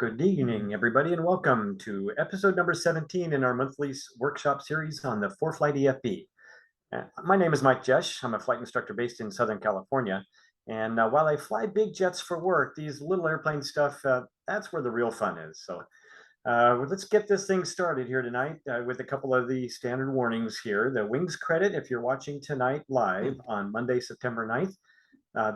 Good evening, everybody, and welcome to episode number 17 in our monthly workshop series on the ForeFlight EFB. My name is Mike Jesh. I'm a flight instructor based in Southern California. And while I fly big jets for work, these little airplane stuff, that's where the real fun is. So let's get this thing started here tonight with a couple of the standard warnings here. The wings credit, if you're watching tonight live on Monday, September 9th,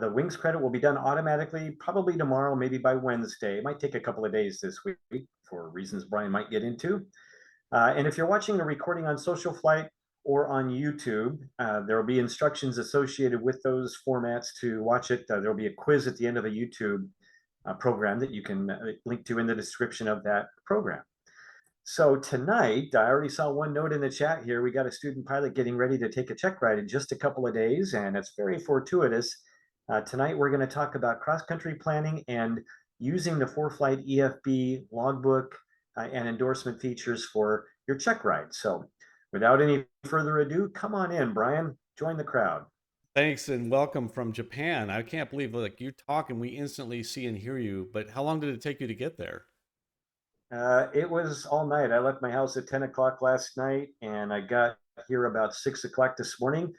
the wings credit will be done automatically, probably tomorrow, maybe by Wednesday. It might take a couple of days this week for reasons Brian might get into. And if you're watching the recording on Social Flight or on YouTube, there will be instructions associated with those formats to watch it. There will be a quiz at the end of a YouTube program that you can link to in the description of that program. So tonight, I already saw one note in the chat here. We got a student pilot getting ready to take a check ride in just a couple of days, and it's very fortuitous. Tonight, we're going to talk about cross-country planning and using the ForeFlight EFB logbook and endorsement features for your check ride. So without any further ado, come on in, Brian. Join the crowd. Thanks and welcome from Japan. I can't believe you talk and we instantly see and hear you, but how long did it take you to get there? It was all night. I left my house at 10 o'clock last night, and I got here about 6 o'clock this morning.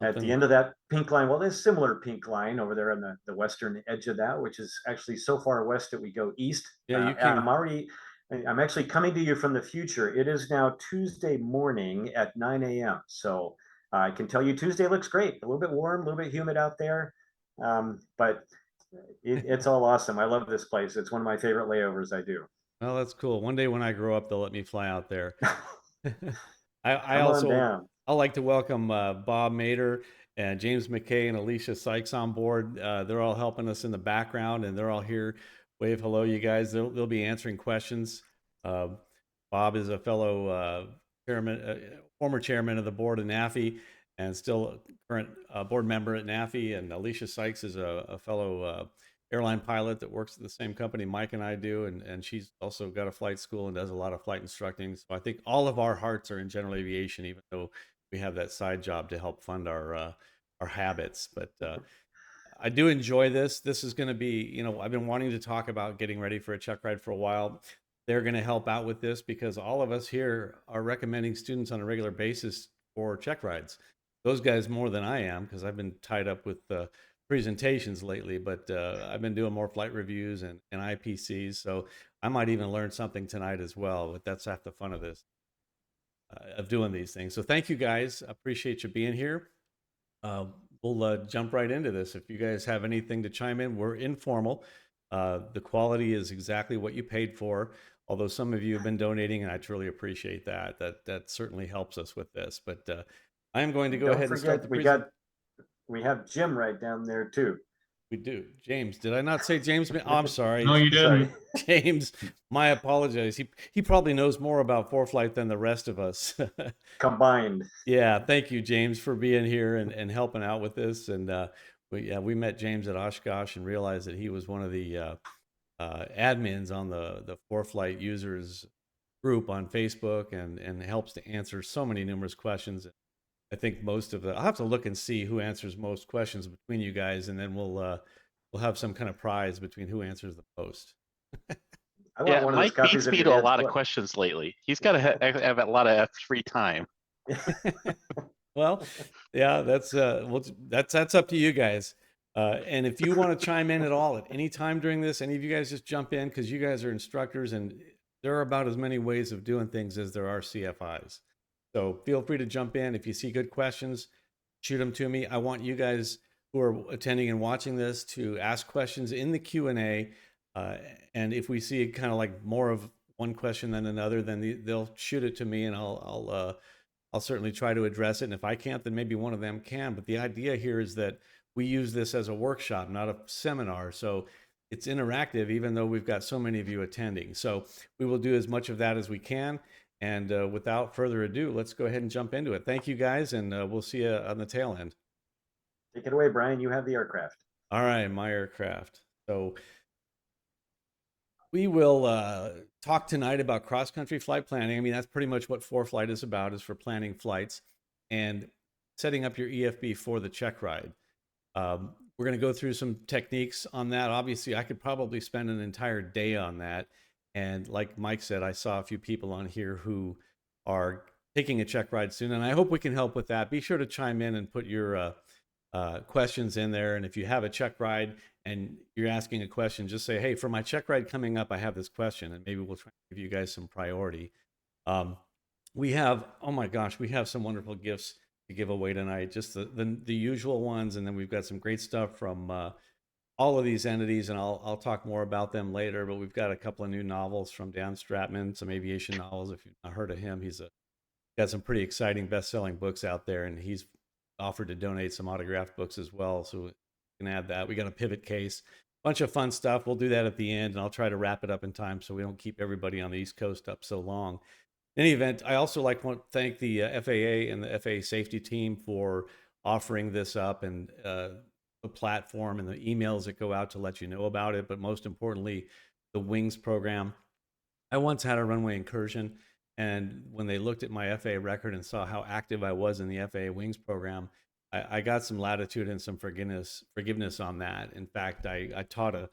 At the end of that pink line, well, there's a similar pink line over there on the western edge of that, which is actually so far west that we go east. Yeah, you came. I'm actually coming to you from the future. It is now Tuesday morning at 9 a.m. So I can tell you Tuesday looks great. A little bit warm, a little bit humid out there, but it's all awesome. I love this place. It's one of my favorite layovers I do. Well, that's cool. One day when I grow up, they'll let me fly out there. I Come on also down. I'd like to welcome Bob Mader and James McKay and Alicia Sykes on board. They're all helping us in the background, and they're all here. Wave hello, you guys. They'll be answering questions. Bob is a fellow former chairman of the board of NAFI, and still current board member at NAFI. And Alicia Sykes is a fellow airline pilot that works at the same company Mike and I do, and she's also got a flight school and does a lot of flight instructing. So I think all of our hearts are in general aviation, even though we have that side job to help fund our habits. But I do enjoy this. This is going to be, I've been wanting to talk about getting ready for a check ride for a while. They're going to help out with this because all of us here are recommending students on a regular basis for check rides. Those guys more than I am, because I've been tied up with presentations lately, but I've been doing more flight reviews and IPCs, so I might even learn something tonight as well. But that's half the fun of this, of doing these things. So thank you guys. Appreciate you being here. We'll jump right into this. If you guys have anything to chime in, we're informal. The quality is exactly what you paid for, although some of you have been donating, and I truly appreciate that. That certainly helps us with this. But I am going to go ahead and start the presentation. We have Jim right down there too. We do. James, did I not say James? Oh, I'm sorry. No, you didn't. James, my apologies. He probably knows more about ForeFlight than the rest of us combined. Yeah, thank you, James, for being here and helping out with this. And we met James at Oshkosh and realized that he was one of the admins on the ForeFlight users group on Facebook, and helps to answer so many numerous questions. I think most of I'll have to look and see who answers most questions between you guys, and then we'll have some kind of prize between who answers the most. Yeah, Mike beats me to a lot of questions lately. He's got to have a lot of free time. Well, yeah, that's up to you guys. And if you want to chime in at all at any time during this, any of you guys just jump in, because you guys are instructors, and there are about as many ways of doing things as there are CFIs. So feel free to jump in. If you see good questions, shoot them to me. I want you guys who are attending and watching this to ask questions in the Q&A. And if we see kind of like more of one question than another, then they'll shoot it to me, and I'll certainly try to address it. And if I can't, then maybe one of them can. But the idea here is that we use this as a workshop, not a seminar. So it's interactive, even though we've got so many of you attending. So we will do as much of that as we can. And without further ado, let's go ahead and jump into it. Thank you, guys, and we'll see you on the tail end. Take it away, Brian. You have the aircraft. All right, my aircraft. So we will talk tonight about cross-country flight planning. I mean, that's pretty much what ForeFlight is about, is for planning flights and setting up your EFB for the check ride. We're going to go through some techniques on that. Obviously, I could probably spend an entire day on that. And like Mike said, I saw a few people on here who are taking a check ride soon, and I hope we can help with that. Be sure to chime in and put your questions in there. And if you have a check ride and you're asking a question, just say, hey, for my check ride coming up, I have this question, and maybe we'll try to give you guys some priority. We have, oh my gosh, we have some wonderful gifts to give away tonight, just the usual ones. And then we've got some great stuff from all of these entities, and I'll talk more about them later. But we've got a couple of new novels from Dan Stratman, some aviation novels. If you've not heard of him, he's got some pretty exciting best-selling books out there, and he's offered to donate some autographed books as well. So we can add that. We got a pivot case, bunch of fun stuff. We'll do that at the end, and I'll try to wrap it up in time so we don't keep everybody on the East Coast up so long. In any event, I also like to thank the FAA and the FAA safety team for offering this up, and the platform and the emails that go out to let you know about it. But most importantly, the Wings program. I once had a runway incursion, and when they looked at my FAA record and saw how active I was in the FAA Wings program, I got some latitude and some forgiveness on that. In fact, I taught a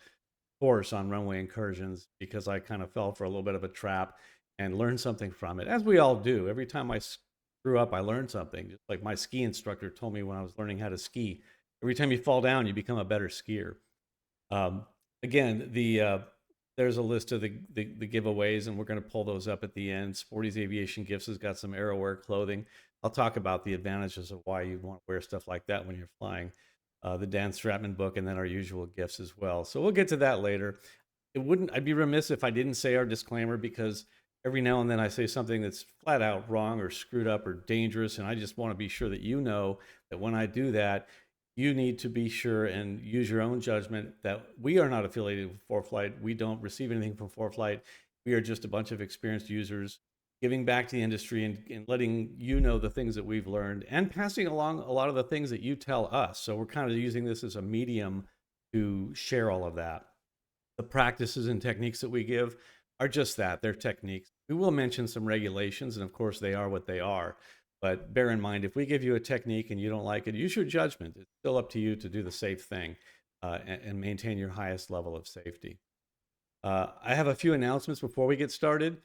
course on runway incursions because I kind of fell for a little bit of a trap and learned something from it, as we all do. Every time I screw up, I learned something. Just like my ski instructor told me when I was learning how to ski, every time you fall down, you become a better skier. Again, there's a list of the giveaways, and we're going to pull those up at the end. Sporty's Aviation Gifts has got some AeroWear clothing. I'll talk about the advantages of why you want to wear stuff like that when you're flying. The Dan Stratman book, and then our usual gifts as well. So we'll get to that later. I'd be remiss if I didn't say our disclaimer, because every now and then I say something that's flat out wrong or screwed up or dangerous, and I just want to be sure that you know that when I do that, you need to be sure and use your own judgment that we are not affiliated with ForeFlight. We don't receive anything from ForeFlight. We are just a bunch of experienced users giving back to the industry and letting you know the things that we've learned and passing along a lot of the things that you tell us. So we're kind of using this as a medium to share all of that. The practices and techniques that we give are just that. They're techniques. We will mention some regulations, and of course they are what they are. But bear in mind, if we give you a technique and you don't like it, use your judgment. It's still up to you to do the safe thing and maintain your highest level of safety. I have a few announcements before we get started.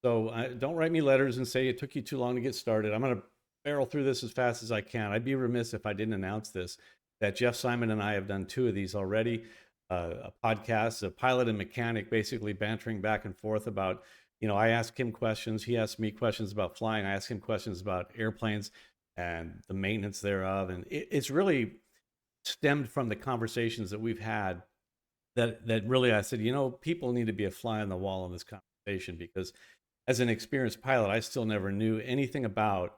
So don't write me letters and say it took you too long to get started. I'm going to barrel through this as fast as I can. I'd be remiss if I didn't announce this, that Jeff Simon and I have done 2 of these already. A podcast, a pilot and mechanic, basically bantering back and forth about, I ask him questions, he asks me questions about flying, I ask him questions about airplanes and the maintenance thereof. And it's really stemmed from the conversations that we've had that really I said, people need to be a fly on the wall in this conversation, because as an experienced pilot, I still never knew anything about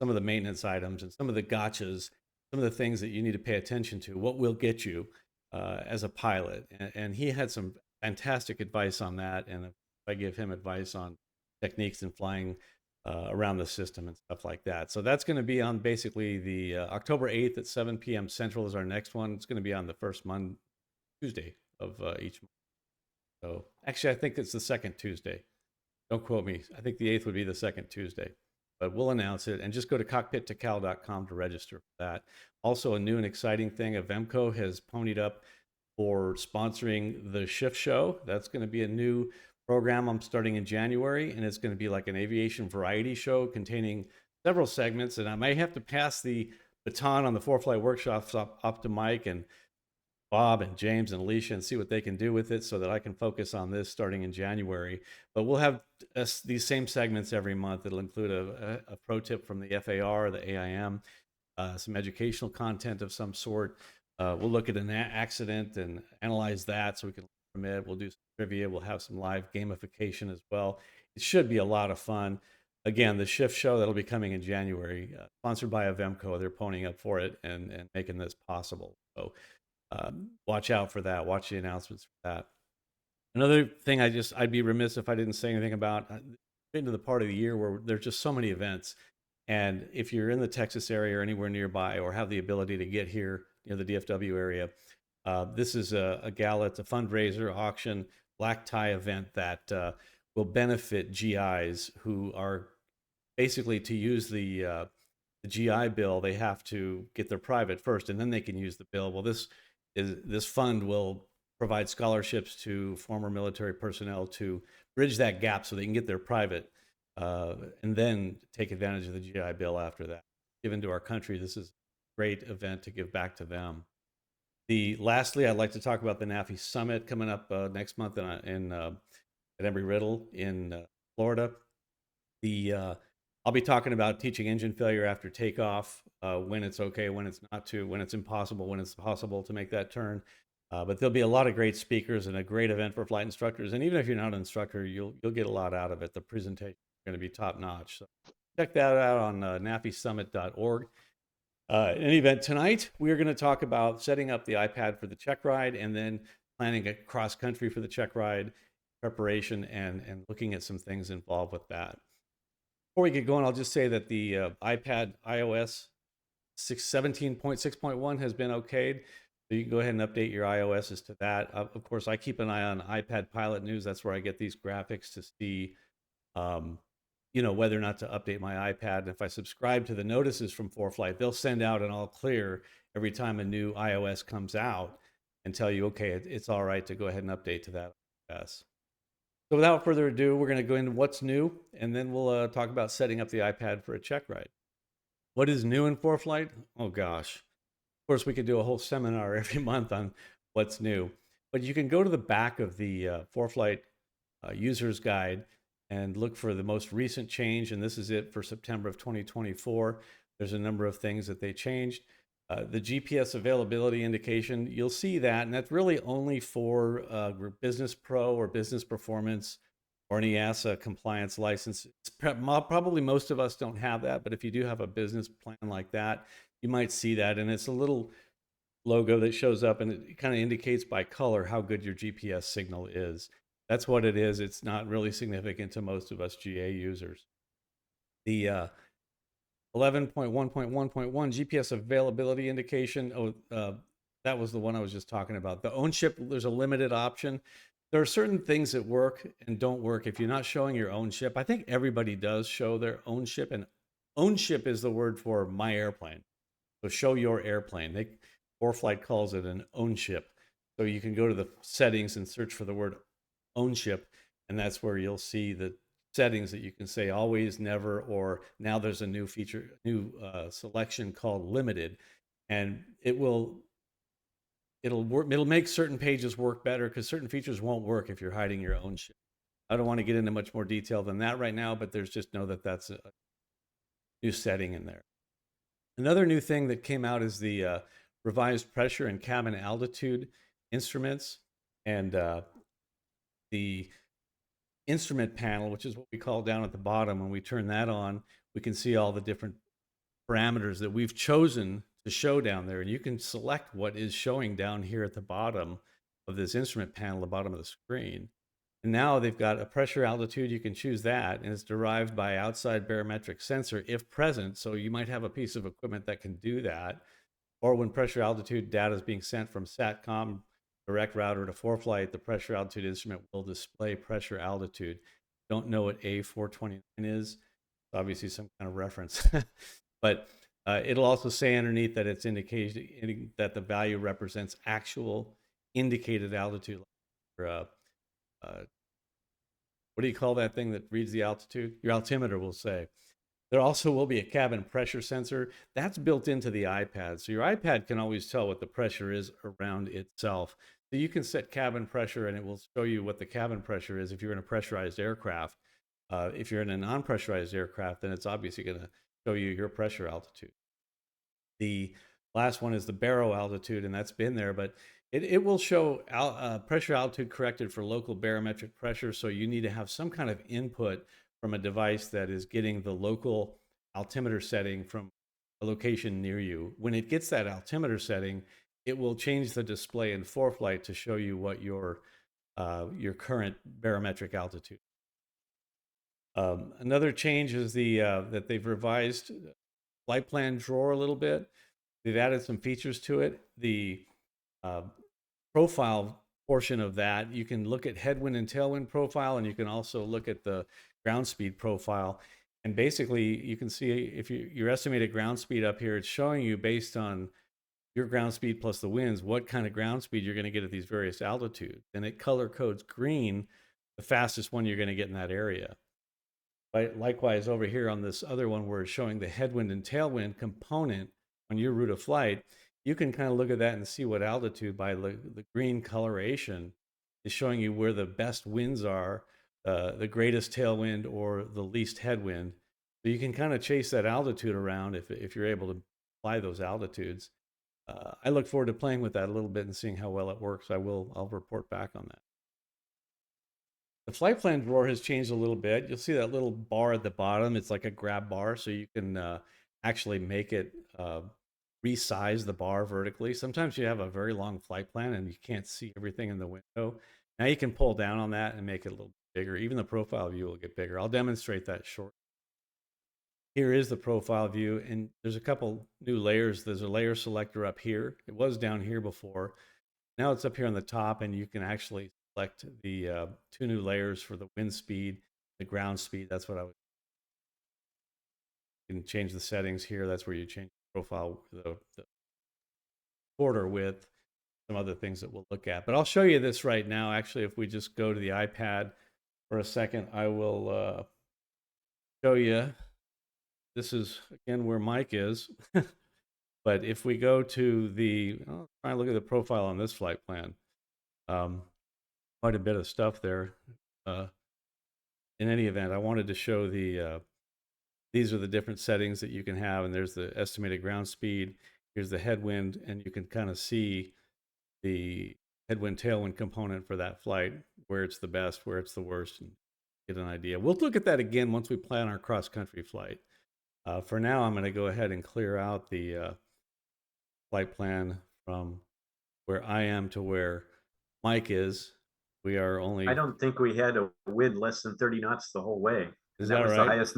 some of the maintenance items and some of the gotchas, some of the things that you need to pay attention to, what will get you as a pilot. And he had some fantastic advice on that. And I give him advice on techniques in flying around the system and stuff like that. So that's going to be on basically the October 8th at 7 p.m. Central is our next one. It's going to be on the first Tuesday of each month. So actually, I think it's the second Tuesday. Don't quote me. I think the 8th would be the second Tuesday. But we'll announce it, and just go to cockpittocal.com to register for that. Also, a new and exciting thing, Avemco has ponied up for sponsoring the SCHIFF'S show. That's going to be a new program I'm starting in January, and it's going to be like an aviation variety show containing several segments. And I may have to pass the baton on the ForeFlight workshops up to Mike and Bob and James and Alicia and see what they can do with it so that I can focus on this starting in January. But we'll have these same segments every month. It'll include a pro tip from the FAR, the AIM, some educational content of some sort. We'll look at an accident and analyze that so we can learn from it. We'll do some trivia. We'll have some live gamification as well. It should be a lot of fun. Again, the SCHIFF'S show that'll be coming in January, sponsored by Avemco. They're ponying up for it and making this possible. So watch out for that. Watch the announcements for that. Another thing I'd be remiss if I didn't say anything about, been to the part of the year where there's just so many events. And if you're in the Texas area or anywhere nearby or have the ability to get here, the DFW area, this is a gala, it's a fundraiser, auction, black tie event that will benefit GIs who are basically, to use the GI bill, they have to get their private first, and then they can use the bill. Well, this fund will provide scholarships to former military personnel to bridge that gap so they can get their private and then take advantage of the GI Bill after that. Given to our country, this is a great event to give back to them. Lastly, I'd like to talk about the NAFI Summit coming up next month at Embry-Riddle in Florida. I'll be talking about teaching engine failure after takeoff, when it's okay, when it's not to, when it's impossible, when it's possible to make that turn. But there'll be a lot of great speakers and a great event for flight instructors. And even if you're not an instructor, you'll get a lot out of it. The presentation is going to be top notch. So check that out on nafisummit.org. In any event, tonight we are going to talk about setting up the iPad for the Checkride and then planning a cross country for the Checkride preparation and looking at some things involved with that. Before we get going, I'll just say that the iPad iOS 17.6.1 has been okayed. So you can go ahead and update your iOSs to that. Of course, I keep an eye on iPad Pilot News. That's where I get these graphics to see, whether or not to update my iPad. And if I subscribe to the notices from ForeFlight, they'll send out an all clear every time a new iOS comes out and tell you, okay, it's all right to go ahead and update to that iOS. So without further ado, we're going to go into what's new, and then we'll talk about setting up the iPad for a Checkride. What is new in ForeFlight? Oh gosh. Of course, we could do a whole seminar every month on what's new, but you can go to the back of the ForeFlight user's guide and look for the most recent change, and this is it for September of 2024. There's a number of things that they changed. The GPS availability indication, you'll see that, and that's really only for Business Pro or Business Performance or an EASA compliance license. Probably most of us don't have that, but if you do have a business plan like that, you might see that, and it's a little logo that shows up, and it kind of indicates by color how good your GPS signal is. That's what it is. It's not really significant to most of us GA users. The 11.1.1.1 GPS availability indication. That was the one I was just talking about. The own ship, there's a limited option. There are certain things that work and don't work if you're not showing your own ship. I think everybody does show their own ship, and own ship is the word for my airplane. So show your airplane. ForeFlight calls it an own ship. So you can go to the settings and search for the word own ship, and that's where you'll see the settings that you can say always, never, or now there's a new feature, selection called limited, and it'll make certain pages work better because certain features won't work if you're hiding your own ship. I don't want to get into much more detail than that right now, but just know that that's a new setting in there. Another new thing that came out is the revised pressure and cabin altitude instruments, and the instrument panel, which is what we call down at the bottom. When we turn that on, we can see all the different parameters that we've chosen to show down there. And you can select what is showing down here at the bottom of this instrument panel, the bottom of the screen. And now they've got a pressure altitude. You can choose that, and it's derived by outside barometric sensor if present. So you might have a piece of equipment that can do that. Or when pressure altitude data is being sent from SATCOM direct router to ForeFlight, the pressure altitude instrument will display pressure altitude. Don't know what A429 is. It's obviously some kind of reference. But it'll also say underneath that it's indicating that the value represents actual indicated altitude. What do you call that thing that reads the altitude? Your altimeter will say. There also will be a cabin pressure sensor. That's built into the iPad. So your iPad can always tell what the pressure is around itself. So you can set cabin pressure, and it will show you what the cabin pressure is if you're in a pressurized aircraft. If you're in a non-pressurized aircraft, then it's obviously going to show you your pressure altitude. The last one is the baro altitude, and that's been there, but it will show pressure altitude corrected for local barometric pressure. So you need to have some kind of input from a device that is getting the local altimeter setting from a location near you. When it gets that altimeter setting, it will change the display in ForeFlight to show you what your current barometric altitude. Another change is that they've revised flight plan drawer a little bit. They've added some features to it. The profile portion of that, you can look at headwind and tailwind profile, and you can also look at the ground speed profile. And basically, you can see if your estimated ground speed up here, it's showing you based on your ground speed plus the winds, what kind of ground speed you're going to get at these various altitudes. And it color codes green the fastest one you're going to get in that area. But likewise, over here on this other one, where it's showing the headwind and tailwind component on your route of flight, you can kind of look at that and see what altitude by the green coloration is showing you where the best winds are, the greatest tailwind or the least headwind. So you can kind of chase that altitude around if you're able to fly those altitudes. I look forward to playing with that a little bit and seeing how well it works. I'll report back on that. The flight plan drawer has changed a little bit. You'll see that little bar at the bottom. It's like a grab bar, so you can actually make it resize the bar vertically. Sometimes you have a very long flight plan and you can't see everything in the window. Now you can pull down on that and make it a little bigger. Even the profile view will get bigger. I'll demonstrate that shortly. Here is the profile view, and there's a couple new layers. There's a layer selector up here. It was down here before. Now it's up here on the top, and you can actually select the 2 new layers for the wind speed, the ground speed. That's what I would. You can change the settings here. That's where you change the profile, the border width, some other things that we'll look at. But I'll show you this right now. Actually, if we just go to the iPad for a second, I will show you. This is, again, where Mike is. But if we go to the, I'll try and look at the profile on this flight plan. Quite a bit of stuff there. In any event, I wanted to show these are the different settings that you can have, and there's the estimated ground speed. Here's the headwind, and you can kind of see the headwind tailwind component for that flight, where it's the best, where it's the worst, and get an idea. We'll look at that again once we plan our cross-country flight. For now, I'm going to go ahead and clear out the flight plan from where I am to where Mike is. We are only. I don't think we had a wind less than 30 knots the whole way. Is that that was right? the highest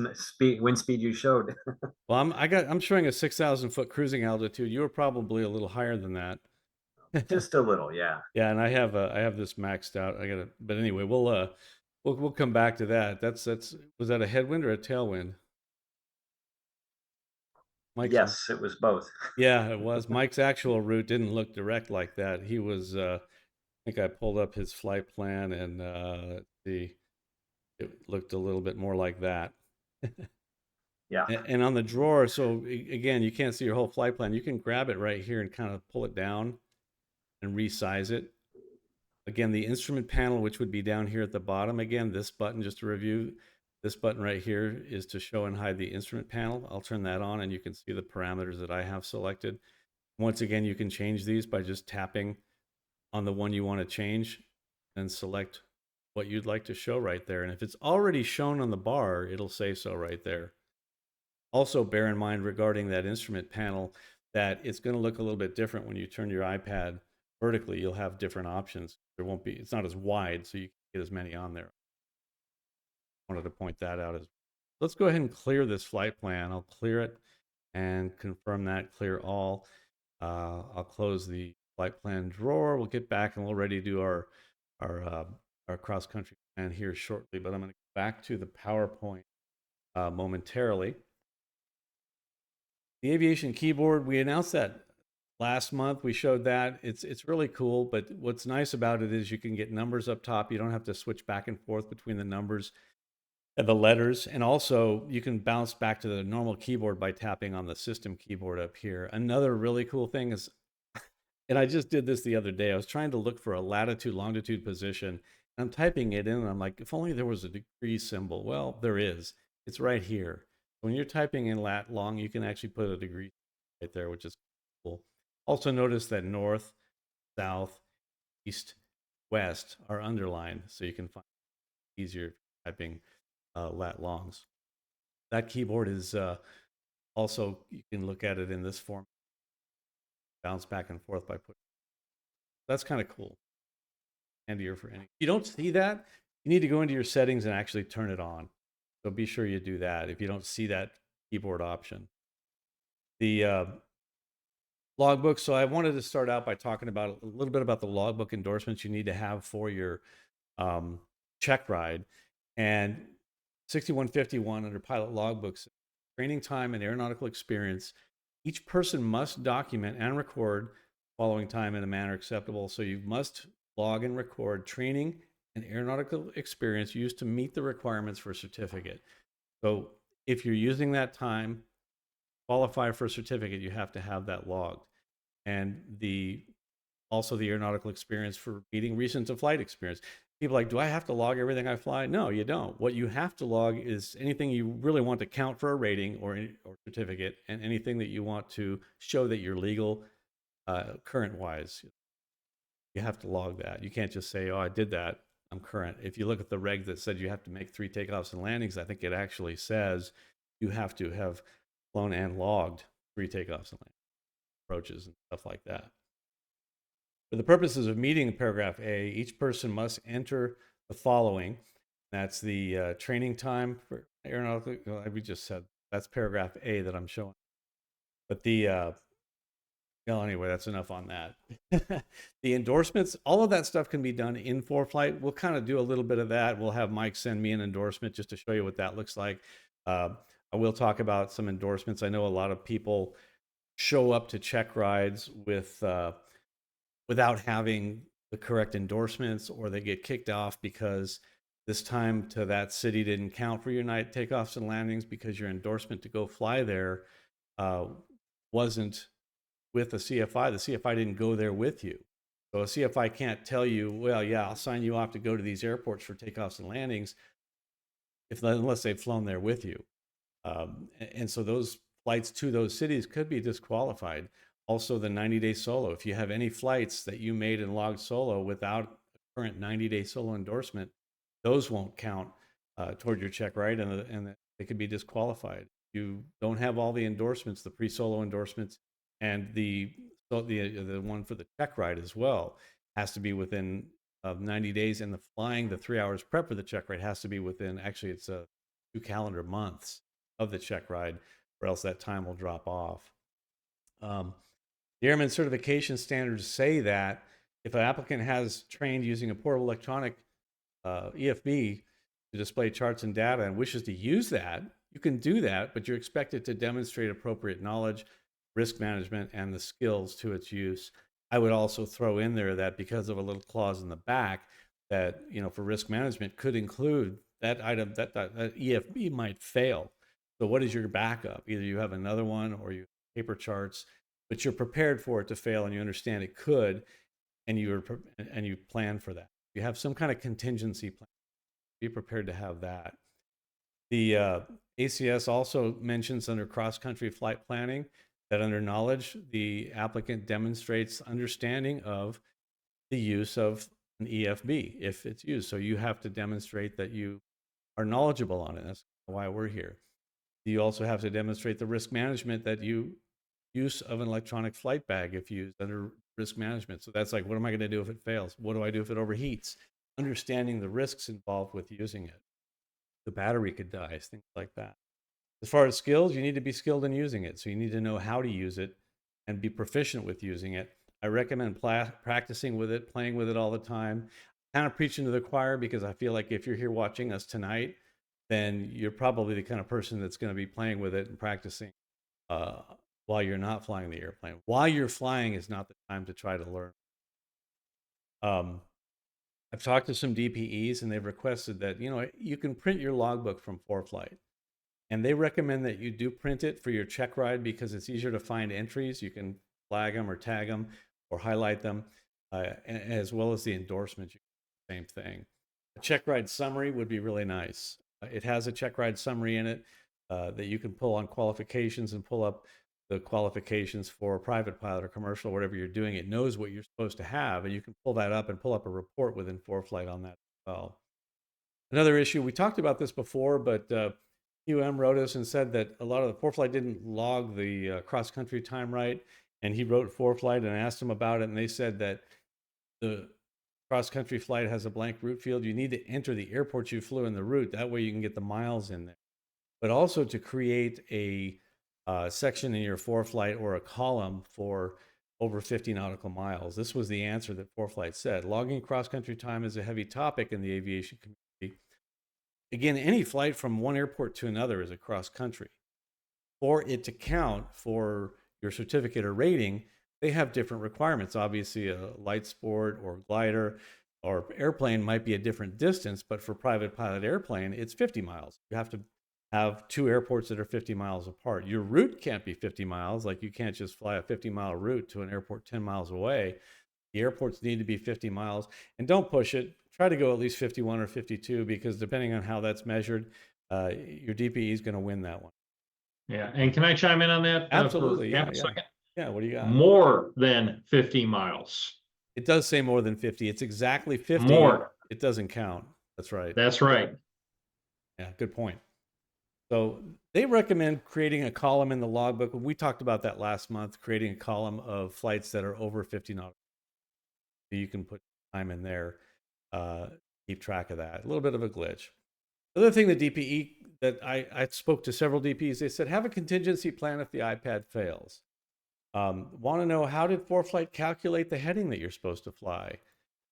wind speed you showed. Well, I'm showing a 6,000 foot cruising altitude. You were probably a little higher than that. Just a little, yeah. Yeah, and I have this maxed out. But anyway, we'll come back to that. Was that a headwind or a tailwind? Mike's yes, it was both. Yeah, it was. Mike's actual route didn't look direct like that. He was, I think I pulled up his flight plan, and it looked a little bit more like that. Yeah. And on the drawer, so again, you can't see your whole flight plan. You can grab it right here and kind of pull it down and resize it. Again, the instrument panel, which would be down here at the bottom. Again, this button, just to review, this button right here is to show and hide the instrument panel. I'll turn that on, and you can see the parameters that I have selected. Once again, you can change these by just tapping on the one you want to change and select what you'd like to show right there. And if it's already shown on the bar, it'll say so right there. Also, bear in mind regarding that instrument panel that it's going to look a little bit different when you turn your iPad vertically. You'll have different options. It's not as wide, so you can get as many on there. Wanted to point that out. Let's go ahead and clear this flight plan. I'll clear it and confirm that, clear all. I'll close the flight plan drawer. We'll get back and we'll ready to do our cross-country plan here shortly, but I'm going to go back to the PowerPoint momentarily. The Aviation keyboard, we announced that last month. We showed that. It's really cool, but what's nice about it is you can get numbers up top. You don't have to switch back and forth between the numbers and the letters, and also you can bounce back to the normal keyboard by tapping on the system keyboard up here. Another really cool thing is, and I just did this the other day, I was trying to look for a latitude, longitude position, and I'm typing it in, and I'm like, if only there was a degree symbol. Well, there is. It's right here. When you're typing in lat long, you can actually put a degree right there, which is cool. Also notice that north, south, east, west are underlined, so you can find it easier typing lat longs. That keyboard is also, you can look at it in this form, bounce back and forth by putting. That's kind of cool. Handier for any. If you don't see that, you need to go into your settings and actually turn it on. So be sure you do that if you don't see that keyboard option. The logbook. So I wanted to start out by talking about a little bit about the logbook endorsements you need to have for your Checkride. And 6151 under pilot logbooks, training time and aeronautical experience. Each person must document and record following time in a manner acceptable. So you must log and record training an aeronautical experience used to meet the requirements for a certificate. So if you're using that time, qualify for a certificate, you have to have that logged. And also the aeronautical experience for meeting recent of flight experience. People are like, do I have to log everything I fly? No, you don't. What you have to log is anything you really want to count for a rating or certificate, and anything that you want to show that you're legal, current wise. You have to log that. You can't just say, oh, I did that, I'm current. If you look at the reg that said you have to make 3 takeoffs and landings, I think it actually says you have to have flown and logged 3 takeoffs and landings, approaches and stuff like that. For the purposes of meeting paragraph A, each person must enter the following. That's the training time for aeronautical. We just said that's paragraph A that I'm showing. But well, anyway, that's enough on that. The endorsements, all of that stuff can be done in ForeFlight. We'll kind of do a little bit of that. We'll have Mike send me an endorsement just to show you what that looks like. I will talk about some endorsements. I know a lot of people show up to check rides with without having the correct endorsements, or they get kicked off because this time to that city didn't count for your night takeoffs and landings because your endorsement to go fly there wasn't with the CFI. The CFI didn't go there with you. So a CFI can't tell you, well, yeah, I'll sign you off to go to these airports for takeoffs and landings unless they've flown there with you. And so those flights to those cities could be disqualified. Also, the 90-day solo. If you have any flights that you made and logged solo without a current 90-day solo endorsement, those won't count toward your check, right? And they could be disqualified. You don't have all the endorsements, the pre-solo endorsements, and the one for the check ride as well has to be within 90 days, and the flying the 3 hours prep for the check ride has to be within, actually it's 2 calendar months of the check ride, or else that time will drop off. The Airman Certification Standards say that if an applicant has trained using a portable electronic EFB to display charts and data and wishes to use that, you can do that, but you're expected to demonstrate appropriate knowledge, risk management, and the skills to its use. I would also throw in there that because of a little clause in the back that, for risk management could include that item, that EFB might fail. So what is your backup? Either you have another one or you have paper charts, but you're prepared for it to fail and you understand it could, and you plan for that. You have some kind of contingency plan. Be prepared to have that. The ACS also mentions under cross-country flight planning that under knowledge, the applicant demonstrates understanding of the use of an EFB if it's used. So you have to demonstrate that you are knowledgeable on it. That's why we're here. You also have to demonstrate the risk management that use of an electronic flight bag if used under risk management. So that's like, what am I going to do if it fails? What do I do if it overheats? Understanding the risks involved with using it. The battery could die, things like that. As far as skills, you need to be skilled in using it. So you need to know how to use it and be proficient with using it. I recommend practicing with it, playing with it all the time. Kind of preaching to the choir, because I feel like if you're here watching us tonight, then you're probably the kind of person that's going to be playing with it and practicing while you're not flying the airplane. While you're flying is not the time to try to learn. I've talked to some DPEs and they've requested that, you can print your logbook from ForeFlight. And they recommend that you do print it for your check ride because it's easier to find entries. You can flag them or tag them or highlight them, as well as the endorsements. Same thing. A check ride summary would be really nice. It has a check ride summary in it that you can pull on qualifications and pull up the qualifications for a private pilot or commercial, whatever you're doing. It knows what you're supposed to have, and you can pull that up and pull up a report within ForeFlight on that as well. Another issue, we talked about this before, but UM wrote us and said that a lot of the ForeFlight didn't log the cross-country time right, and he wrote ForeFlight and asked him about it, and they said that the cross-country flight has a blank route field. You need to enter the airport you flew in the route. That way you can get the miles in there. But also to create a section in your ForeFlight or a column for over 50 nautical miles. This was the answer that ForeFlight said. Logging cross-country time is a heavy topic in the aviation community. Again, any flight from one airport to another is a cross-country. For it to count for your certificate or rating, they have different requirements. Obviously, a light sport or glider, or airplane might be a different distance, but for private pilot airplane, it's 50 miles. You have to have 2 airports that are 50 miles apart. Your route can't be 50 miles. Like you can't just fly a 50-mile route to an airport 10 miles away. The airports need to be 50 miles, and don't push it. Try to go at least 51 or 52, because depending on how that's measured, your DPE is going to win that one. Yeah, and can I chime in on that? Absolutely. For half a second? Yeah, what do you got? More than 50 miles. It does say more than 50. It's exactly 50. More. It doesn't count. That's right. That's right. Yeah, good point. So they recommend creating a column in the logbook. We talked about that last month, creating a column of flights that are over 50 nautical. So you can put time in there, keep track of that. A little bit of a glitch. The other thing, the DPE, that I spoke to several DPs, they said, have a contingency plan if the iPad fails. Want to know, how did ForeFlight calculate the heading that you're supposed to fly?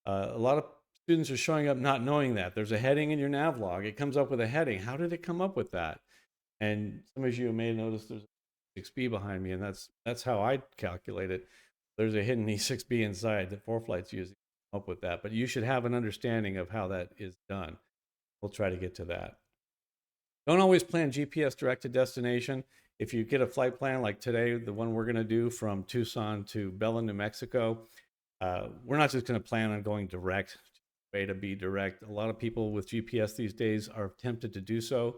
A lot of students are showing up not knowing that. There's a heading in your navlog. It comes up with a heading. How did it come up with that? And some of you may notice there's a 6B behind me, and that's how I calculate it. There's a hidden E6B inside that ForeFlight's using to come up with that. But you should have an understanding of how that is done. We'll try to get to that. Don't always plan GPS direct to destination. If you get a flight plan like today, the one we're going to do from Tucson to Belen, New Mexico, we're not just going to plan on going direct, A to B direct. A lot of people with GPS these days are tempted to do so.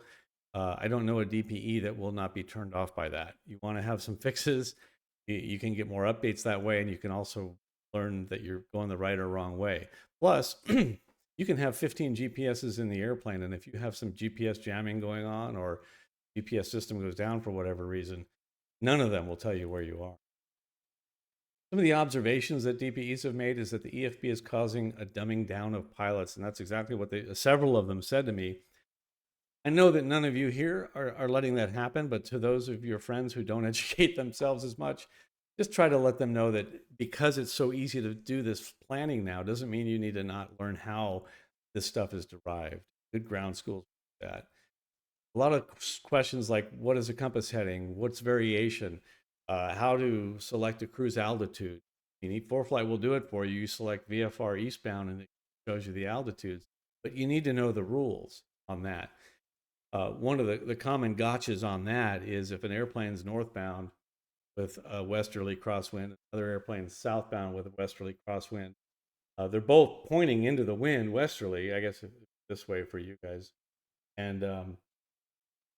I don't know a DPE that will not be turned off by that. You want to have some fixes. You can get more updates that way, and you can also learn that you're going the right or wrong way. Plus, you can have 15 GPSs in the airplane, and if you have some GPS jamming going on, or GPS system goes down for whatever reason, none of them will tell you where you are. Some of the observations that DPEs have made is that the EFB is causing a dumbing down of pilots, and that's exactly what several of them said to me. I know that none of you here are letting that happen, but to those of your friends who don't educate themselves as much, just try to let them know that because it's so easy to do this planning now, doesn't mean you need to not learn how this stuff is derived. Good ground schools do that. A lot of questions like, what is a compass heading? What's variation? How to select a cruise altitude? ForeFlight will do it for you. You select VFR eastbound and it shows you the altitudes, but you need to know the rules on that. One of the common gotchas on that is if an airplane's northbound with a westerly crosswind, another airplane southbound with a westerly crosswind, they're both pointing into the wind westerly, I guess this way for you guys. And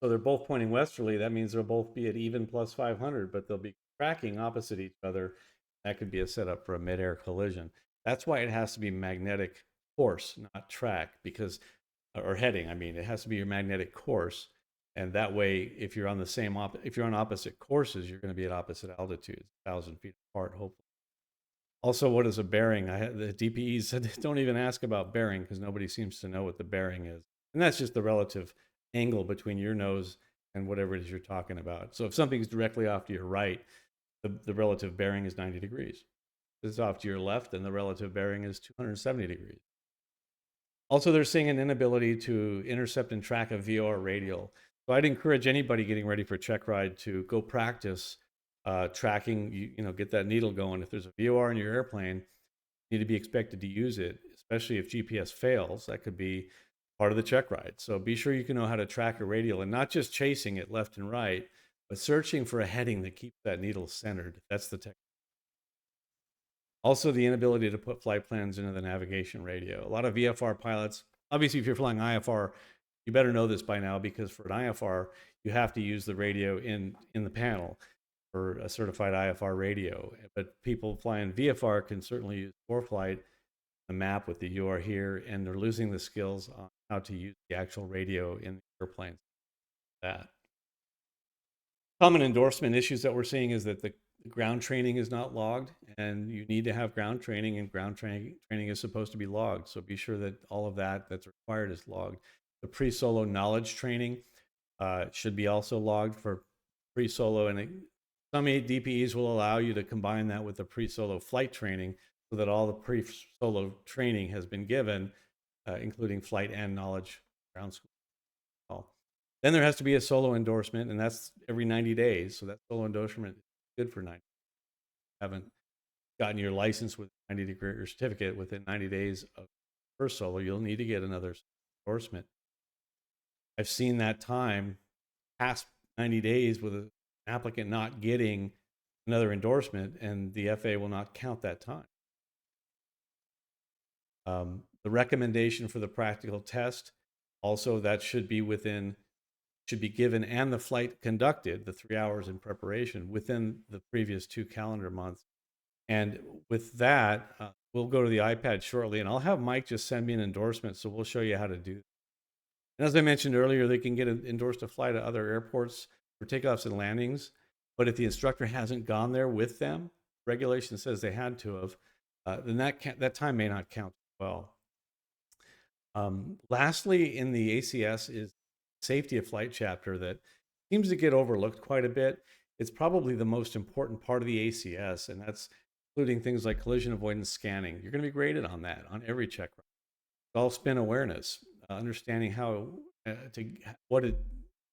so they're both pointing westerly. That means they'll both be at even plus 500, but they'll be tracking opposite each other. That could be a setup for a mid-air collision. That's why it has to be magnetic course, not track, because, or heading. I mean, it has to be your magnetic course. And that way, if you're on the same, if you're on opposite courses, you're going to be at opposite altitudes, 1,000 feet apart, hopefully. Also, what is a bearing? The DPEs said don't even ask about bearing because nobody seems to know what the bearing is. And that's just the relative angle between your nose and whatever it is you're talking about. So if something's directly off to your right, the relative bearing is 90 degrees. If it's off to your left, then the relative bearing is 270 degrees. Also, they're seeing an inability to intercept and track a VOR radial. So I'd encourage anybody getting ready for Checkride to go practice tracking, get that needle going. If there's a VOR in your airplane, you need to be expected to use it, especially if GPS fails. That could be part of the Checkride. So be sure you can know how to track a radial and not just chasing it left and right, but searching for a heading that keeps that needle centered. That's the technique. Also, the inability to put flight plans into the navigation radio. A lot of VFR pilots, obviously if you're flying IFR, you better know this by now, because for an IFR, you have to use the radio in the panel for a certified IFR radio. But people flying VFR can certainly use ForeFlight, the map with the "you are here," and they're losing the skills on how to use the actual radio in the airplanes. That common endorsement issues that we're seeing is that the ground training is not logged, and you need to have ground training, and ground training is supposed to be logged. So be sure that all of that's required is logged. The pre-solo knowledge training should be also logged for pre-solo, and some DPEs will allow you to combine that with the pre-solo flight training so that all the pre-solo training has been given, including flight and knowledge ground school. Then there has to be a solo endorsement, and that's every 90 days. So that solo endorsement is good for 90 days. Haven't gotten your license with 90-degree or certificate within 90 days of first solo, you'll need to get another endorsement. I've seen that time past 90 days with an applicant not getting another endorsement, and the FAA will not count that time. The recommendation for the practical test, also that should be given, and the flight conducted, the 3 hours in preparation, within the previous 2 calendar months. And with that, we'll go to the iPad shortly, and I'll have Mike just send me an endorsement, so we'll show you how to do that. And as I mentioned earlier, they can get endorsed to fly to other airports for takeoffs and landings, but if the instructor hasn't gone there with them, regulation says they had to have, then that time may not count as well. Lastly, in the ACS is safety of flight chapter that seems to get overlooked quite a bit. It's probably the most important part of the ACS, and that's including things like collision avoidance scanning. You're going to be graded on that on every check ride. It's all spin awareness, understanding how what it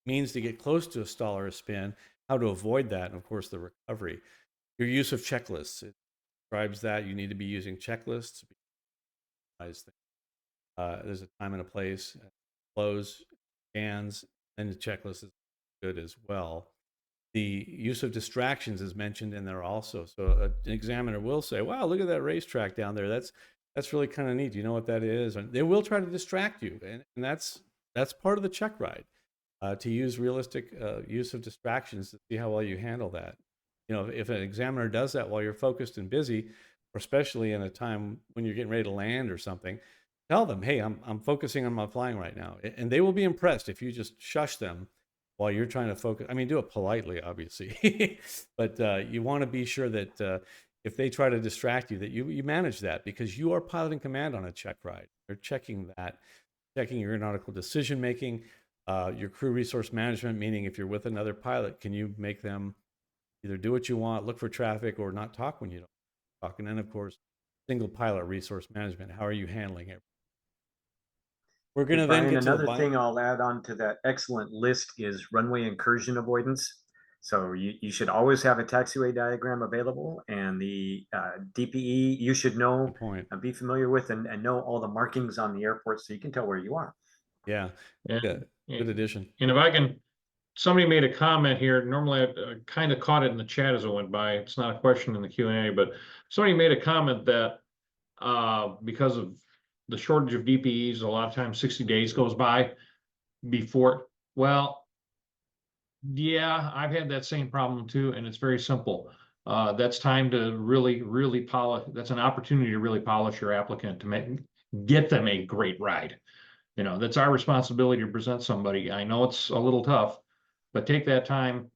means to get close to a stall or a spin, how to avoid that, and of course the recovery. Your use of checklists, it describes that you need to be using checklists. There's a time and a place, flows, scans, and the checklist is good as well. The use of distractions is mentioned in there also. So an examiner will say, wow, look at that racetrack down there. That's really kind of neat. Do you know what that is? And they will try to distract you. And that's part of the check ride, to use realistic use of distractions to see how well you handle that. You know, if an examiner does that while you're focused and busy, or especially in a time when you're getting ready to land or something, tell them, hey, I'm focusing on my flying right now. And they will be impressed if you just shush them while you're trying to focus. I mean, do it politely, obviously, but you want to be sure that if they try to distract you, that you manage that, because you are pilot in command on a check ride. They're checking your aeronautical decision making, your crew resource management, meaning if you're with another pilot, can you make them either do what you want, look for traffic, or not talk when you don't talk? And then, of course, single pilot resource management. How are you handling it? We're going to then get to another thing I'll add on to that excellent list is runway incursion avoidance. So you should always have a taxiway diagram available, and the DPE you should know, be familiar with, and know all the markings on the airport so you can tell where you are. Yeah, good addition. And if I can, somebody made a comment here. Normally I kind of caught it in the chat as it went by. It's not a question in the Q&A, but somebody made a comment that because of the shortage of DPEs, a lot of times 60 days goes by before. Well, yeah, I've had that same problem too, and it's very simple. That's time to really polish. That's an opportunity to really polish your applicant to get them a great ride. You know, that's our responsibility to present somebody. I know it's a little tough, but take that time,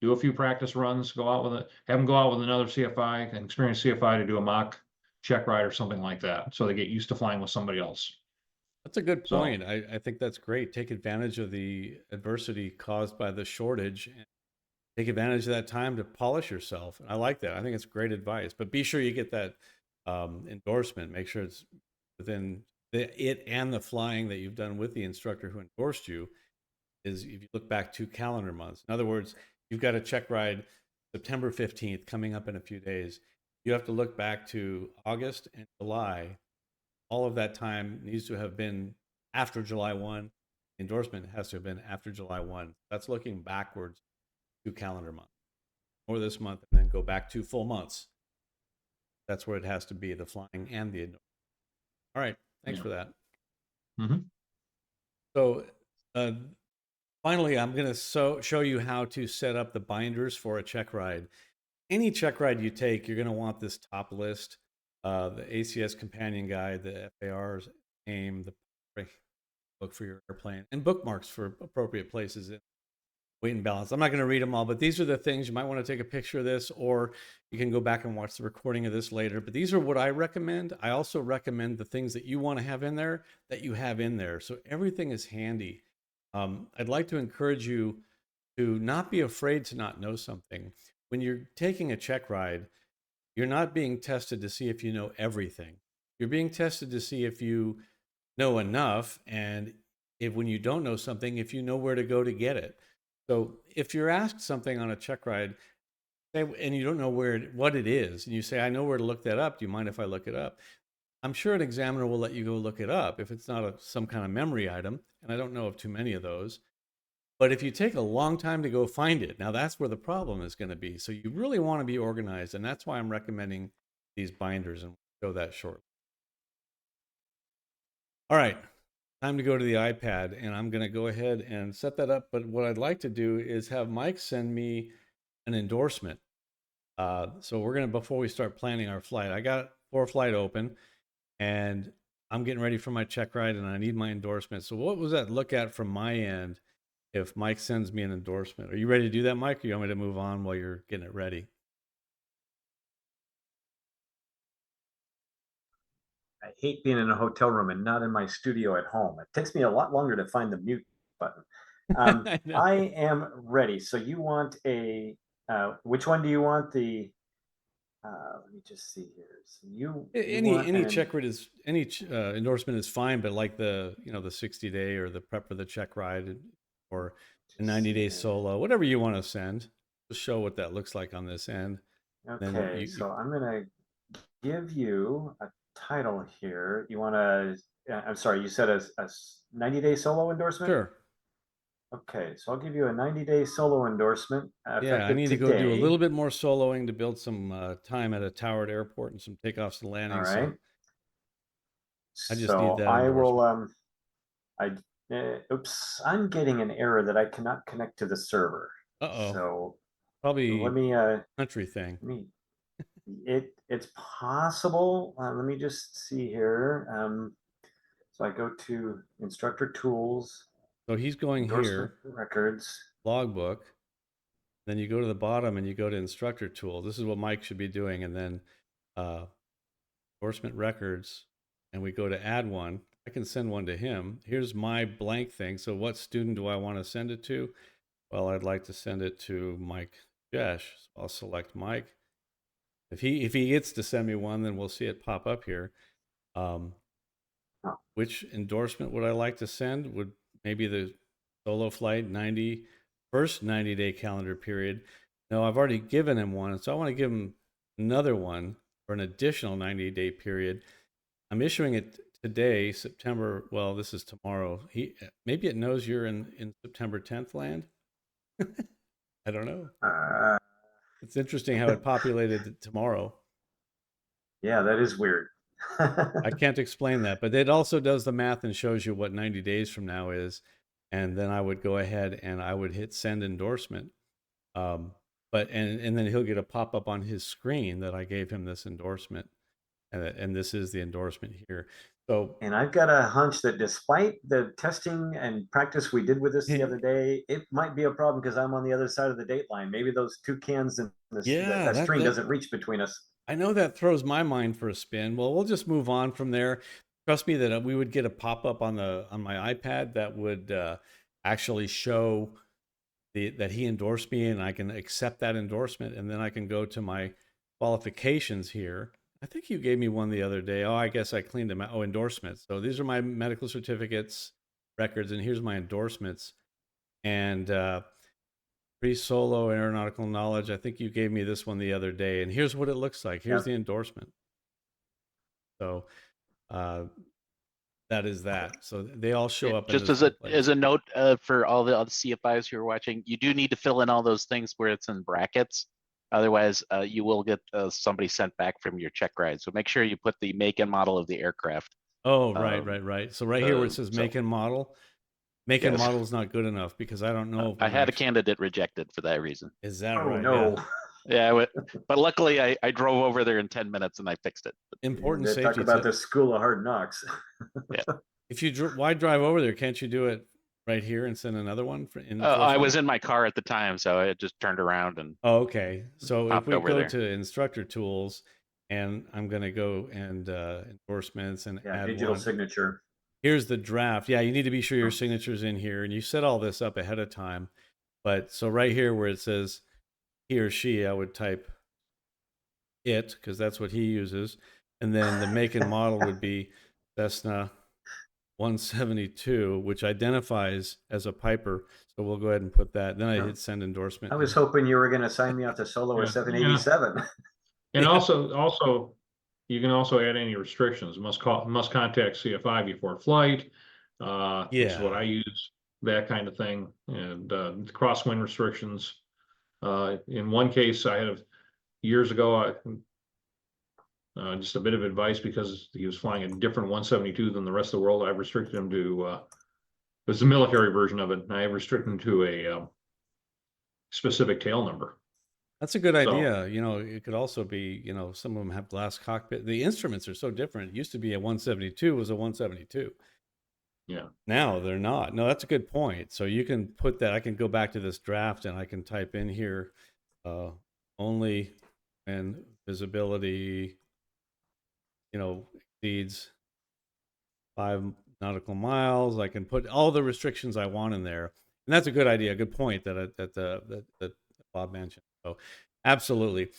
do a few practice runs, go out with it, have them go out with another CFI, an experienced CFI, to do a mock check ride or something like that, so they get used to flying with somebody else. That's a good point. I think that's great. Take advantage of the adversity caused by the shortage, and take advantage of that time to polish yourself. I like that. I think it's great advice. But be sure you get that endorsement. Make sure it's within it and the flying that you've done with the instructor who endorsed you. Is if you look back 2 calendar months. In other words, you've got a check ride September 15th coming up in a few days. You have to look back to August and July. All of that time needs to have been after July 1. The endorsement has to have been after July 1. That's looking backwards 2 calendar months, or this month, and then go back 2 full months. That's where it has to be, the flying and the endorsement. All right, thanks for that. Mm-hmm. So finally, I'm going to show you how to set up the binders for a check ride. Any check ride you take, you're going to want this top list, the ACS companion guide, the FAR's name, the book for your airplane, and bookmarks for appropriate places in weight and balance. I'm not going to read them all, but these are the things. You might want to take a picture of this, or you can go back and watch the recording of this later. But these are what I recommend. I also recommend the things that you want to have in there that you have in there. So everything is handy. I'd like to encourage you to not be afraid to not know something. When you're taking a check ride, you're not being tested to see if you know everything. You're being tested to see if you know enough, and if when you don't know something, if you know where to go to get it. So if you're asked something on a check ride, and you don't know what it is, and you say, I know where to look that up, do you mind if I look it up? I'm sure an examiner will let you go look it up if it's not some kind of memory item, and I don't know of too many of those. But if you take a long time to go find it, now that's where the problem is going to be. So you really want to be organized, and that's why I'm recommending these binders, and we'll show that shortly. All right, time to go to the iPad, and I'm going to go ahead and set that up. But what I'd like to do is have Mike send me an endorsement. So we're going to, before we start planning our flight, I got ForeFlight open, and I'm getting ready for my Checkride, and I need my endorsement. So what was that look at from my end if Mike sends me an endorsement? Are you ready to do that, Mike, or you want me to move on while you're getting it ready? I hate being in a hotel room and not in my studio at home. It takes me a lot longer to find the mute button. I am ready. So you want which one do you want? Let me just see here. So any Checkride is, any endorsement is fine, but like the 60-day or the prep for the Checkride or a 90-day solo, whatever you want to send, just show what that looks like on this end. Okay, so I'm gonna give you a title here. You want to? I'm sorry, you said a 90-day solo endorsement? Sure. Okay, so I'll give you a 90-day solo endorsement. Yeah, I need to go do a little bit more soloing to build some time at a towered airport and some takeoffs and landings. All right. So I just need that. I will. Oops, I'm getting an error that I cannot connect to the server. So probably let me country thing. It's possible. Let me just see here. So I go to instructor tools. So he's going here, records, logbook. Then you go to the bottom and you go to instructor tool. This is what Mike should be doing. And then endorsement records, and we go to add one. I can send one to him. Here's my blank thing. So what student do I want to send it to? Well, I'd like to send it to Mike Jesh. So I'll select Mike. If he gets to send me one, then we'll see it pop up here. Which endorsement would I like to send? Would maybe the solo flight first 90-day calendar period. No, I've already given him one, so I want to give him another one for an additional 90-day period. I'm issuing it today, September. Well, this is tomorrow. Maybe it knows you're in September 10th land. I don't know. It's interesting how it populated tomorrow. Yeah, that is weird. I can't explain that, but it also does the math and shows you what 90 days from now is. And then I would go ahead and I would hit send endorsement. And then he'll get a pop-up on his screen that I gave him this endorsement. And this is the endorsement here. So, and I've got a hunch that despite the testing and practice we did with this the other day, it might be a problem because I'm on the other side of the date line. Maybe those two cans and that string doesn't reach between us. I know that throws my mind for a spin. Well, we'll just move on from there. Trust me that we would get a pop-up on my iPad that would actually show that he endorsed me, and I can accept that endorsement, and then I can go to my qualifications here. I think you gave me one the other day. Oh, I guess I cleaned them out. Oh, endorsements. So these are my medical certificates, records, and here's my endorsements. And pre-solo aeronautical knowledge. I think you gave me this one the other day, and here's what it looks like. Here's the endorsement. So that is that. So they all show up. Just as a note for all the CFIs who are watching, you do need to fill in all those things where it's in brackets. Otherwise, you will get somebody sent back from your Checkride. So make sure you put the make and model of the aircraft. Oh, right. So right here where it says make and model, and model is not good enough because I don't know. I had a candidate rejected for that reason. Is that right? No. Yeah, but luckily I drove over there in 10 minutes and I fixed it. Important safety. Talk about the school of hard knocks. Yeah. Why drive over there? Can't you do it right here and send another one? I was in my car at the time, so I just turned around and. Oh, okay. So if we go to instructor tools, and I'm going to go and endorsements and add digital signature. Here's the draft. Yeah, you need to be sure your signature's in here, and you set all this up ahead of time. But so right here where it says he or she, I would type it because that's what he uses, and then the make and model would be Cessna 172, which identifies as a Piper. So we'll go ahead and put that. Then I hit send endorsement. I was hoping you were going to sign me out to solo or 787. And also you can also add any restrictions. Must contact CFI before flight, which is what Yeah. I use, that kind of thing, and crosswind restrictions. In one case, I had years ago, just a bit of advice because he was flying a different 172 than the rest of the world. I restricted him to it was the military version of it. And I restricted him to a specific tail number. That's a good So idea. You know, it could also be, you know, some of them have glass cockpit. The instruments are so different. It used to be a 172 was a 172. yeah, Now they're not. No, that's a good point. So you can put that. I can go back to this draft and I can type in here only and visibility, you know, exceeds 5 nautical miles. I can put all the restrictions I want in there, and that's a good idea. Good point that Bob mentioned. So, absolutely.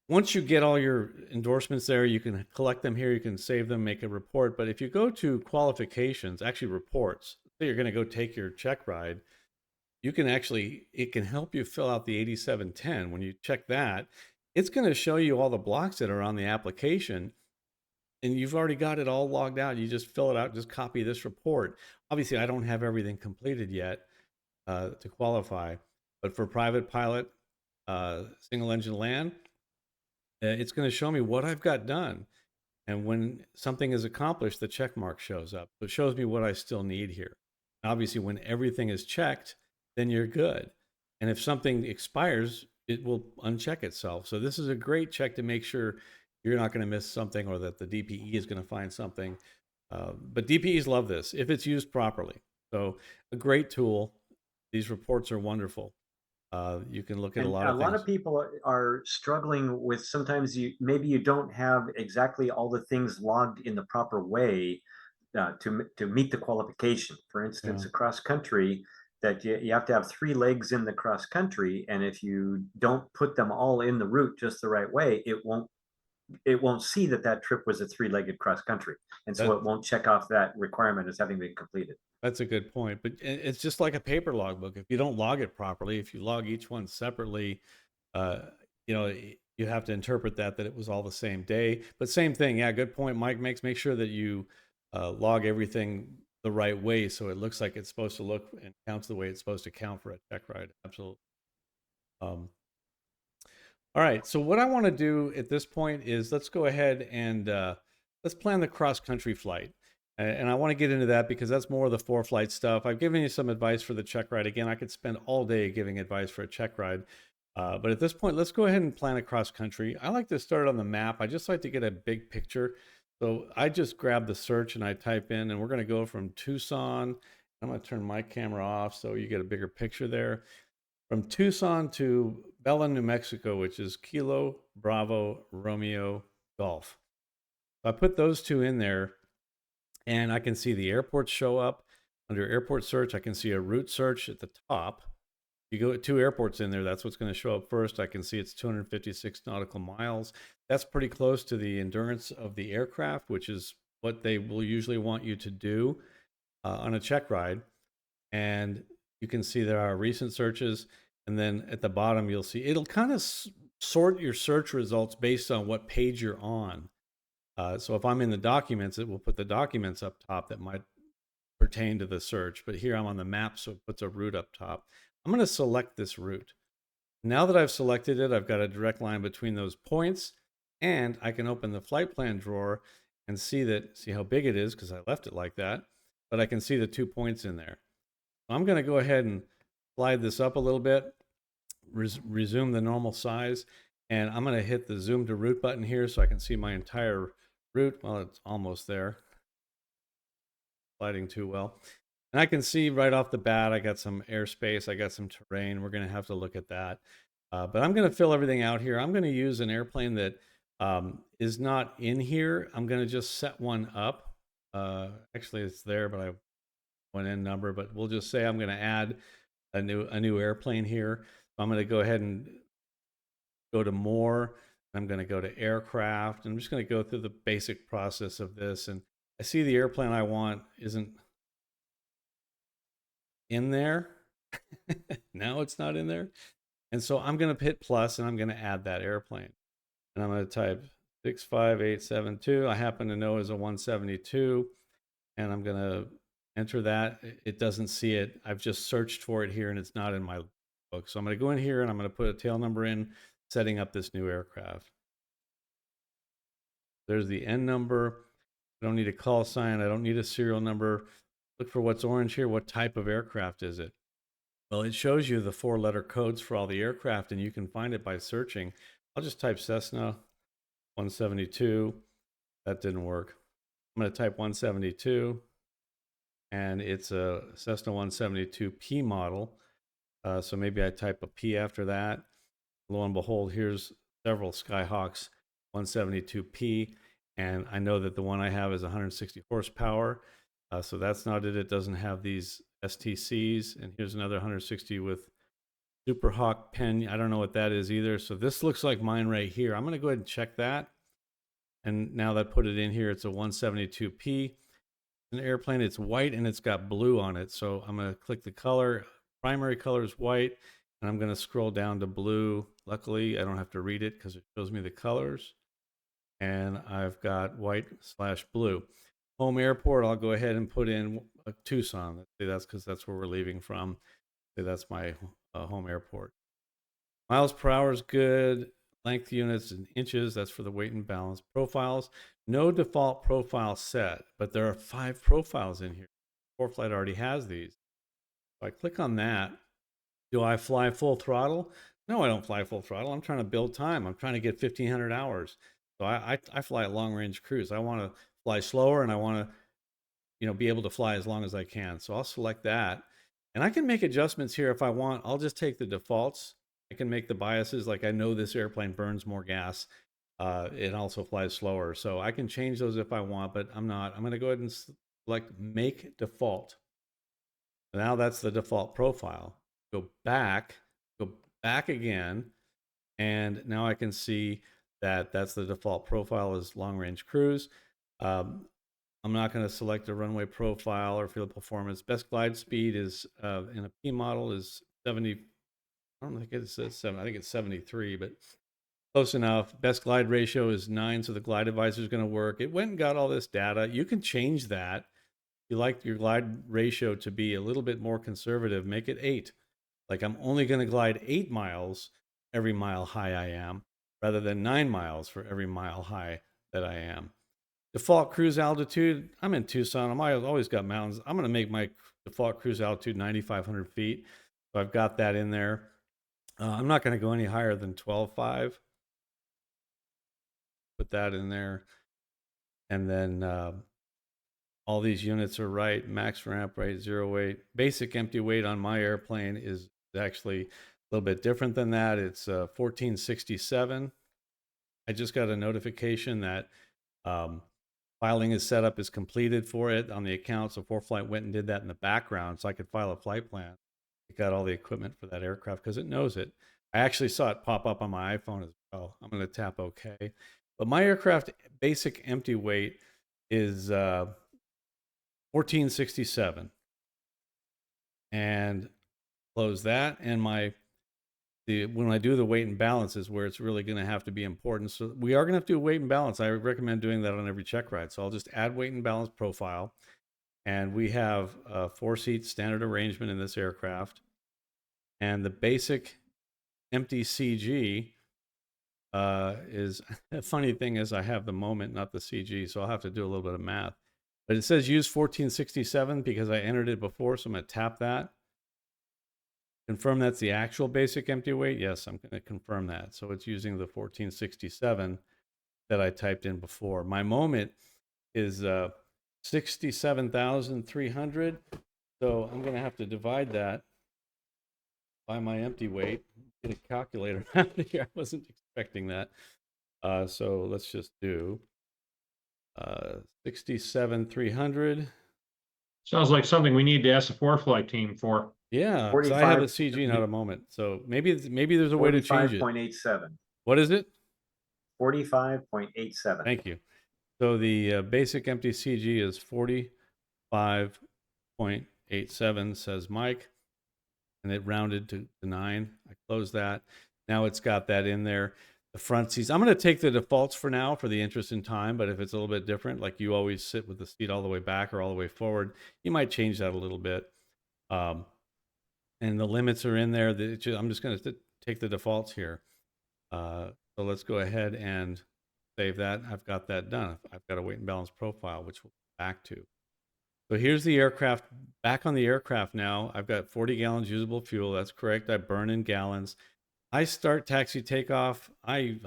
Once you get all your endorsements there, you can collect them here. You can save them, make a report. But if you go to qualifications, actually reports, say you're going to go take your check ride, you can actually, it can help you fill out the 8710. When you check that, it's going to show you all the blocks that are on the application, and you've already got it all logged out. You just fill it out, just copy this report. Obviously, I don't have everything completed yet to qualify, but for private pilot, single engine land, it's going to show me what I've got done. And when something is accomplished, the check mark shows up. So it shows me what I still need here. Obviously, when everything is checked, then you're good. And if something expires, it will uncheck itself. So this is a great check to make sure you're not going to miss something or that the DPE is going to find something. But DPEs love this if it's used properly. So a great tool. These reports are wonderful. You can look at a And lot a of lot things. of people are struggling with, sometimes maybe you don't have exactly all the things logged in the proper way to meet the qualification. For instance, Yeah. across country, that you have to have 3 legs in the cross country, and if you don't put them all in the route just the right way, it won't see that trip was a 3-legged cross country, and so That, it won't check off that requirement as having been completed. That's a good point. But it's just like a paper logbook. If you don't log it properly, if you log each one separately, uh, you know, you have to interpret that it was all the same day. But same thing. Yeah, good point. Mike make sure that you log everything the right way so it looks like it's supposed to look and counts the way it's supposed to count for a check ride. Absolutely. All right. So what I want to do at this point is let's go ahead and let's plan the cross-country flight. And I want to get into that because that's more of the ForeFlight stuff. I've given you some advice for the check ride. Again, I could spend all day giving advice for a check ride. But at this point, let's go ahead and plan a cross-country. I like to start on the map. I just like to get a big picture. So I just grab the search and I type in, and we're going to go from Tucson. I'm going to turn my camera off so you get a bigger picture there. From Tucson to Belen, New Mexico, which is Kilo, Bravo, Romeo, Golf. So I put those two in there, and I can see the airports show up. Under airport search, I can see a route search at the top. You go at 2 airports in there, that's what's going to show up first. I can see it's 256 nautical miles. That's pretty close to the endurance of the aircraft, which is what they will usually want you to do on a check ride. And you can see there are recent searches. And then at the bottom, you'll see it'll kind of sort your search results based on what page you're on. So if I'm in the documents, it will put the documents up top that might pertain to the search. But here I'm on the map, so it puts a route up top. I'm going to select this route. Now that I've selected it, I've got a direct line between those points, and I can open the flight plan drawer and see how big it is because I left it like that. But I can see the 2 points in there. I'm going to go ahead and slide this up a little bit, resume the normal size, and I'm going to hit the zoom to route button here so I can see my entire route. Well, it's almost there. Sliding too well. And I can see right off the bat, I got some airspace, I got some terrain. We're going to have to look at that. But I'm going to fill everything out here. I'm going to use an airplane that is not in here. I'm going to just set one up. Actually, it's there, but I went in number, but we'll just say I'm going to add a new airplane here. So I'm going to go ahead and go to more. I'm going to go to aircraft. I'm just going to go through the basic process of this. And I see the airplane I want isn't in there. Now it's not in there. And so I'm going to hit plus and I'm going to add that airplane. And I'm going to type 65872. I happen to know is a 172, and I'm gonna enter that. It doesn't see it. I've just searched for it here, and it's not in my book. So I'm gonna go in here, and I'm gonna put a tail number in, setting up this new aircraft. There's the N number. I don't need a call sign. I don't need a serial number. Look for what's orange here. What type of aircraft is it? Well, it shows you the 4-letter codes for all the aircraft, and you can find it by searching. I'll just type Cessna 172. That didn't work. I'm going to type 172, and it's a Cessna 172P model. So maybe I type a P after that. Lo and behold, here's several Skyhawks 172P, and I know that the one I have is 160 horsepower. So that's not it. It doesn't have these STCs. And here's another 160 with Super Hawk pen. I don't know what that is either. So this looks like mine right here. I'm going to go ahead and check that. And now that I put it in here, it's a 172P. An airplane, it's white and it's got blue on it. So I'm going to click the color. Primary color is white, and I'm going to scroll down to blue. Luckily, I don't have to read it because it shows me the colors. And I've got white/blue. Home airport, I'll go ahead and put in Tucson. Let's say that's because that's where we're leaving from. Say that's my home airport. Miles per hour is good. Length units in inches, that's for the weight and balance. Profiles, no default profile set, but there are 5 profiles in here. ForeFlight already has these. If I click on that, do I fly full throttle? No, I don't fly full throttle. I'm trying to build time. I'm trying to get 1,500 hours. So I fly a long-range cruise. I want to fly slower, and I want to, be able to fly as long as I can. So I'll select that, and I can make adjustments here if I want. I'll just take the defaults. I can make the biases, like I know this airplane burns more gas. It also flies slower. So I can change those if I want, but I'm not. I'm going to go ahead and select make default. Now that's the default profile. Go back again. And now I can see that that's the default profile is long range cruise. I'm not going to select a runway profile or field performance. Best glide speed is in a P model is 70. I don't think it says 7. I think it's 73, but close enough. Best glide ratio is 9, so the glide advisor is going to work. It went and got all this data. You can change that. You like your glide ratio to be a little bit more conservative, make it 8. Like I'm only going to glide 8 miles every mile high I am, rather than 9 miles for every mile high that I am. Default cruise altitude, I'm in Tucson. I've always got mountains. I'm going to make my default cruise altitude 9,500 feet. So I've got that in there. I'm not going to go any higher than 12.5. Put that in there. And then all these units are right. Max ramp rate, 0 weight. Basic empty weight on my airplane is actually a little bit different than that. It's 1467. I just got a notification that filing is set up is completed for it on the account. So ForeFlight went and did that in the background so I could file a flight plan. It got all the equipment for that aircraft because it knows it. I actually saw it pop up on my iPhone as well. I'm going to tap OK. But my aircraft basic empty weight is 1467. And close that. And when I do the weight and balance is where it's really going to have to be important. So we are going to have to do weight and balance. I recommend doing that on every check ride. So I'll just add weight and balance profile. And we have a 4-seat standard arrangement in this aircraft. And the basic empty CG is, a funny thing is I have the moment, not the CG. So I'll have to do a little bit of math. But it says use 1467 because I entered it before. So I'm going to tap that. Confirm that's the actual basic empty weight. Yes, I'm going to confirm that. So it's using the 1467 that I typed in before. My moment is 67,300. So I'm going to have to divide that by my empty weight. Get a calculator out of here. I wasn't expecting that. So let's just do 67,300. Sounds like something we need to ask the ForeFlight team for. Yeah, 'cause I have a CG, not a moment. So maybe there's a way to change it. 45.87. What is it? 45.87. Thank you. So the basic empty CG is 45.87, says Mike, and it rounded to 9. I closed that. Now it's got that in there. the front seats. I'm going to take the defaults for now for the interest in time, but if it's a little bit different, like you always sit with the seat all the way back or all the way forward, you might change that a little bit. And the limits are in there. I'm just going to take the defaults here. So let's go ahead and save that. I've got that done. I've got a weight and balance profile, which we'll go back to. So here's the aircraft, back on the aircraft now. I've got 40 gallons usable fuel. That's correct. I burn in gallons. I start taxi takeoff. I'm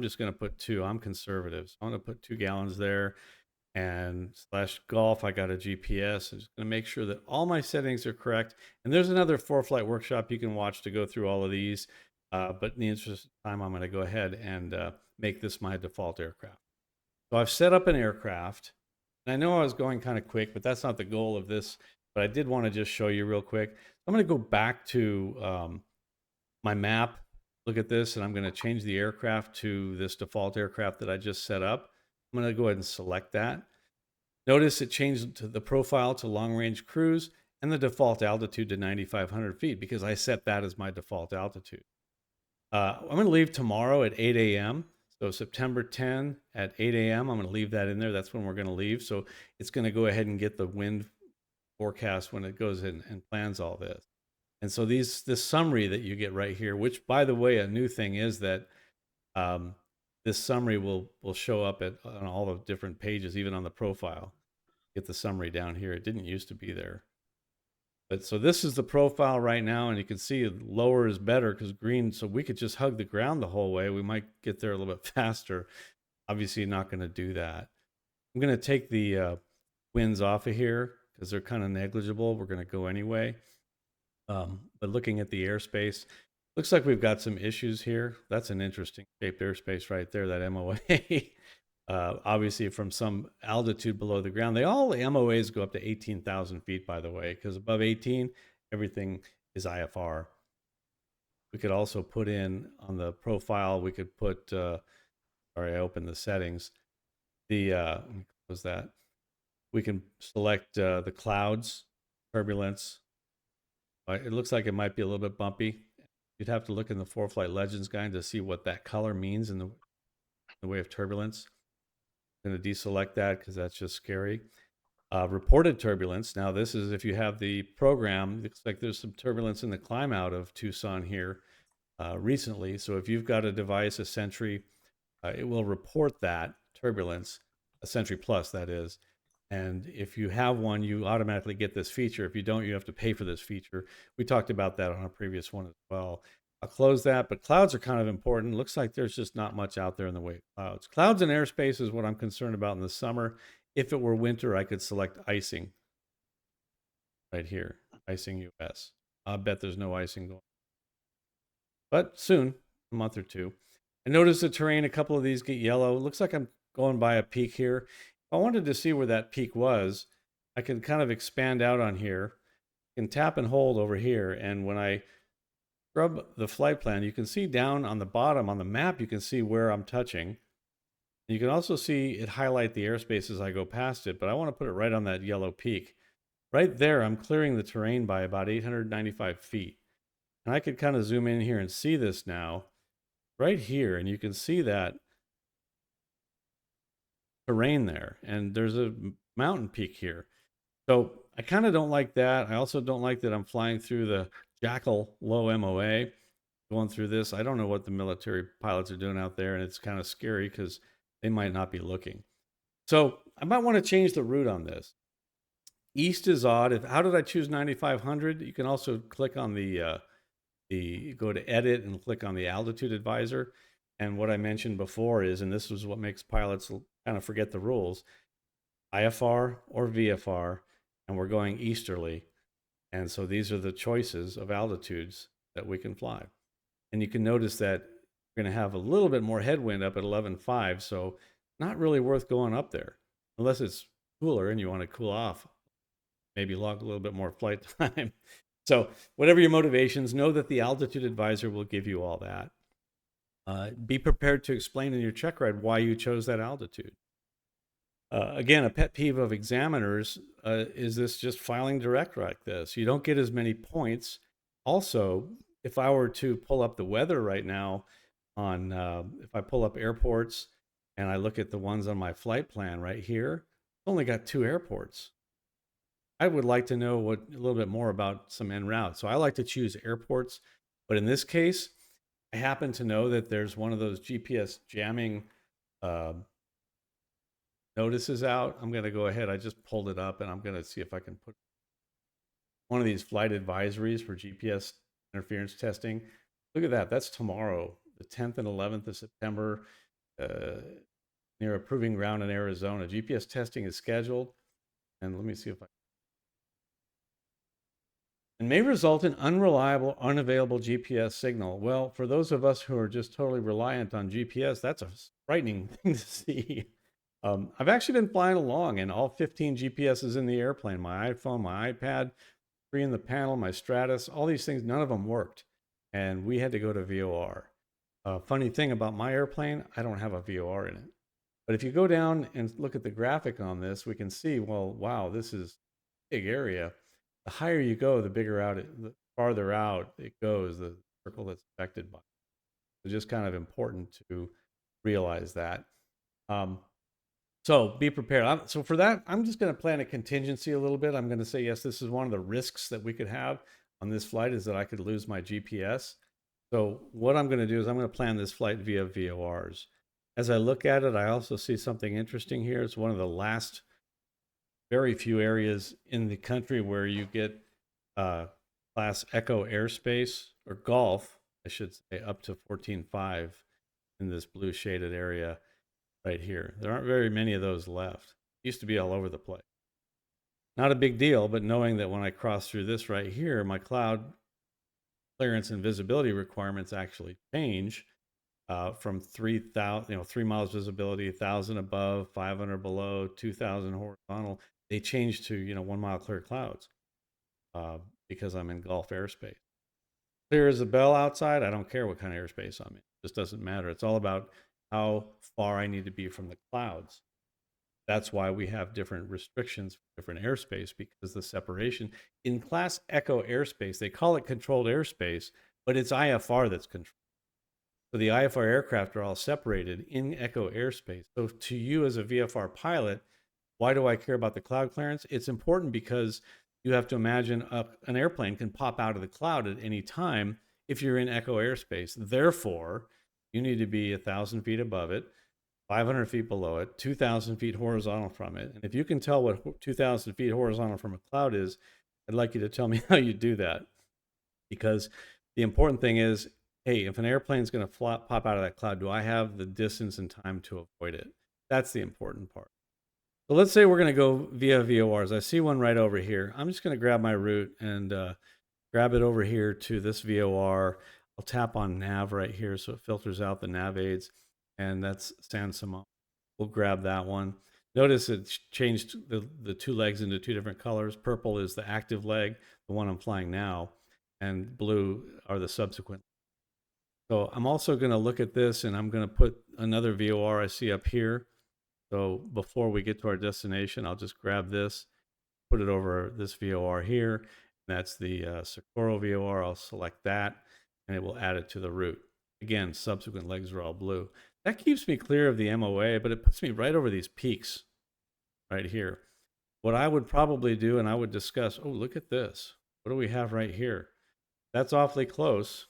just going to put 2. I'm conservative. So I'm going to put 2 gallons there. And / golf, I got a GPS. I'm just going to make sure that all my settings are correct. And there's another ForeFlight workshop you can watch to go through all of these. But in the interest of time, I'm going to go ahead and make this my default aircraft. So I've set up an aircraft. And I know I was going kind of quick, but that's not the goal of this. But I did want to just show you real quick. I'm going to go back to my map. Look at this, and I'm going to change the aircraft to this default aircraft that I just set up. I'm going to go ahead and select that. Notice it changed to the profile to long range cruise and the default altitude to 9,500 feet because I set that as my default altitude. I'm going to leave tomorrow at 8 a.m. So September 10 at 8 a.m. I'm going to leave that in there. That's when we're going to leave. So it's going to go ahead and get the wind forecast when it goes in and plans all this. And so this summary that you get right here, which by the way, a new thing is that this summary will show up on all the different pages, even on the profile. Get the summary down here. It didn't used to be there. But so this is the profile right now, and you can see lower is better because green, so we could just hug the ground the whole way. We might get there a little bit faster. Obviously not going to do that. I'm going to take the winds off of here because they're kind of negligible. We're going to go anyway. But looking at the airspace, looks like we've got some issues here. That's an interesting shaped airspace right there, that MOA. Obviously from some altitude below the ground. All the MOAs go up to 18,000 feet, by the way, because above 18, everything is IFR. We could also put in on the profile, we could put, sorry, I opened the settings. Let me close that. We can select the clouds, turbulence. It looks like it might be a little bit bumpy. You'd have to look in the ForeFlight Legends guide to see what that color means in the way of turbulence. I'm going to deselect that because that's just scary. Reported turbulence. Now this is if you have the program. It looks like there's some turbulence in the climb out of Tucson here recently. So if you've got a device, a Sentry, it will report that turbulence, a Sentry Plus that is. And if you have one, you automatically get this feature. If you don't, you have to pay for this feature. We talked about that on a previous one as well. I'll close that, but clouds are kind of important. Looks like there's just not much out there in the way of clouds. Clouds and airspace is what I'm concerned about in the summer. If it were winter, I could select icing right here, icing US. I bet there's no icing going, but soon, a month or two. I noticed the terrain, a couple of these get yellow. It looks like I'm going by a peak here. If I wanted to see where that peak was, I can kind of expand out on here. I can tap and hold over here, and when I scrub the flight plan, you can see down on the bottom on the map, you can see where I'm touching. You can also see it highlight the airspace as I go past it, but I want to put it right on that yellow peak. Right there, I'm clearing the terrain by about 895 feet. And I could kind of zoom in here and see this now, right here, and you can see that terrain there, and there's a mountain peak here. So I kind of don't like that. I also don't like that I'm flying through the Jackal low MOA, going through this. I don't know what the military pilots are doing out there, and it's kind of scary because they might not be looking. So I might want to change the route on this. East is odd. How did I choose 9,500? You can also click on go to edit and click on the altitude advisor. And what I mentioned before is, and this is what makes pilots kind of forget the rules, IFR or VFR, and we're going easterly. And so these are the choices of altitudes that we can fly. And you can notice that we're going to have a little bit more headwind up at 11.5, so not really worth going up there unless it's cooler and you want to cool off, maybe log a little bit more flight time. So whatever your motivations, know that the altitude advisor will give you all that. Be prepared to explain in your Checkride why you chose that altitude. Again, a pet peeve of examiners is this just filing direct like this. You don't get as many points. Also, if I were to pull up the weather right now, on, if I pull up airports and I look at the ones on my flight plan right here, it's only got 2 airports. I would like to know a little bit more about some en route. So I like to choose airports, but in this case, I happen to know that there's one of those GPS jamming uh, notices out. I'm going to go ahead. I just pulled it up and I'm going to see if I can put one of these flight advisories for GPS interference testing. Look at that. That's tomorrow, the 10th and 11th of September, near a proving ground in Arizona. GPS testing is scheduled. And let me see if I and may result in unreliable, unavailable GPS signal. Well, for those of us who are just totally reliant on GPS, that's a frightening thing to see. I've actually been flying along and all 15 GPSs in the airplane, my iPhone, my iPad, 3 in the panel, my Stratus, all these things, none of them worked. And we had to go to VOR. Funny thing about my airplane, I don't have a VOR in it. But if you go down and look at the graphic on this, we can see, well, wow, this is a big area. The higher you go, the bigger out the farther out it goes, the circle that's affected by. It's just kind of important to realize that. So be prepared. So for that, I'm just going to plan a contingency a little bit. I'm going to say, yes, this is one of the risks that we could have on this flight is that I could lose my GPS. So what I'm going to do is I'm going to plan this flight via VORs. As I look at it, I also see something interesting here. It's one of the last very few areas in the country where you get class Echo airspace or Gulf, I should say, up to 14.5 in this blue shaded area right here. There aren't very many of those left. It used to be all over the place. Not a big deal, but knowing that when I cross through this right here, my cloud clearance and visibility requirements actually change from 3,000, 3 miles visibility, 1,000 above, 500 below, 2,000 horizontal. They change to 1 mile clear clouds because I'm in Gulf airspace. Clear as a bell outside. I don't care what kind of airspace I'm in. It just doesn't matter. It's all about how far I need to be from the clouds. That's why we have different restrictions for different airspace, because the separation in class Echo airspace, they call it controlled airspace, but it's IFR that's controlled. So the IFR aircraft are all separated in Echo airspace. So to you as a VFR pilot, why do I care about the cloud clearance? It's important because you have to imagine an airplane can pop out of the cloud at any time if you're in Echo airspace. Therefore, you need to be 1,000 feet above it, 500 feet below it, 2,000 feet horizontal from it. And if you can tell what 2,000 feet horizontal from a cloud is, I'd like you to tell me how you do that. Because the important thing is, hey, if an airplane is going to pop out of that cloud, do I have the distance and time to avoid it? That's the important part. So let's say we're going to go via VORs. I see one right over here. I'm just going to grab my route and grab it over here to this VOR. I'll tap on nav right here so it filters out the nav aids, and that's San Simon. We'll grab that one. Notice it's changed the 2 legs into 2 different colors. Purple is the active leg, the one I'm flying now, and blue are the subsequent. So I'm also going to look at this, and I'm going to put another VOR I see up here. So before we get to our destination, I'll just grab this, put it over this VOR here. That's the Socorro VOR. I'll select that, and it will add it to the route. Again, subsequent legs are all blue. That keeps me clear of the MOA, but it puts me right over these peaks right here. What I would probably do, and I would discuss, oh, look at this. What do we have right here? That's awfully close.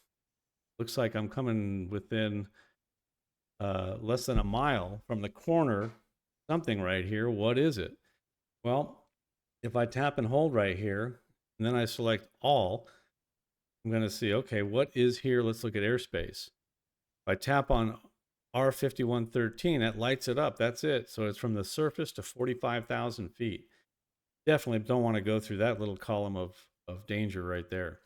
Looks like I'm coming within less than a mile from the corner. Something right here. What is it? Well, if I tap and hold right here, and then I select all, I'm going to see, okay, what is here? Let's look at airspace. If I tap on R5113, that lights it up. That's it. So it's from the surface to 45,000 feet. Definitely don't want to go through that little column of danger right there.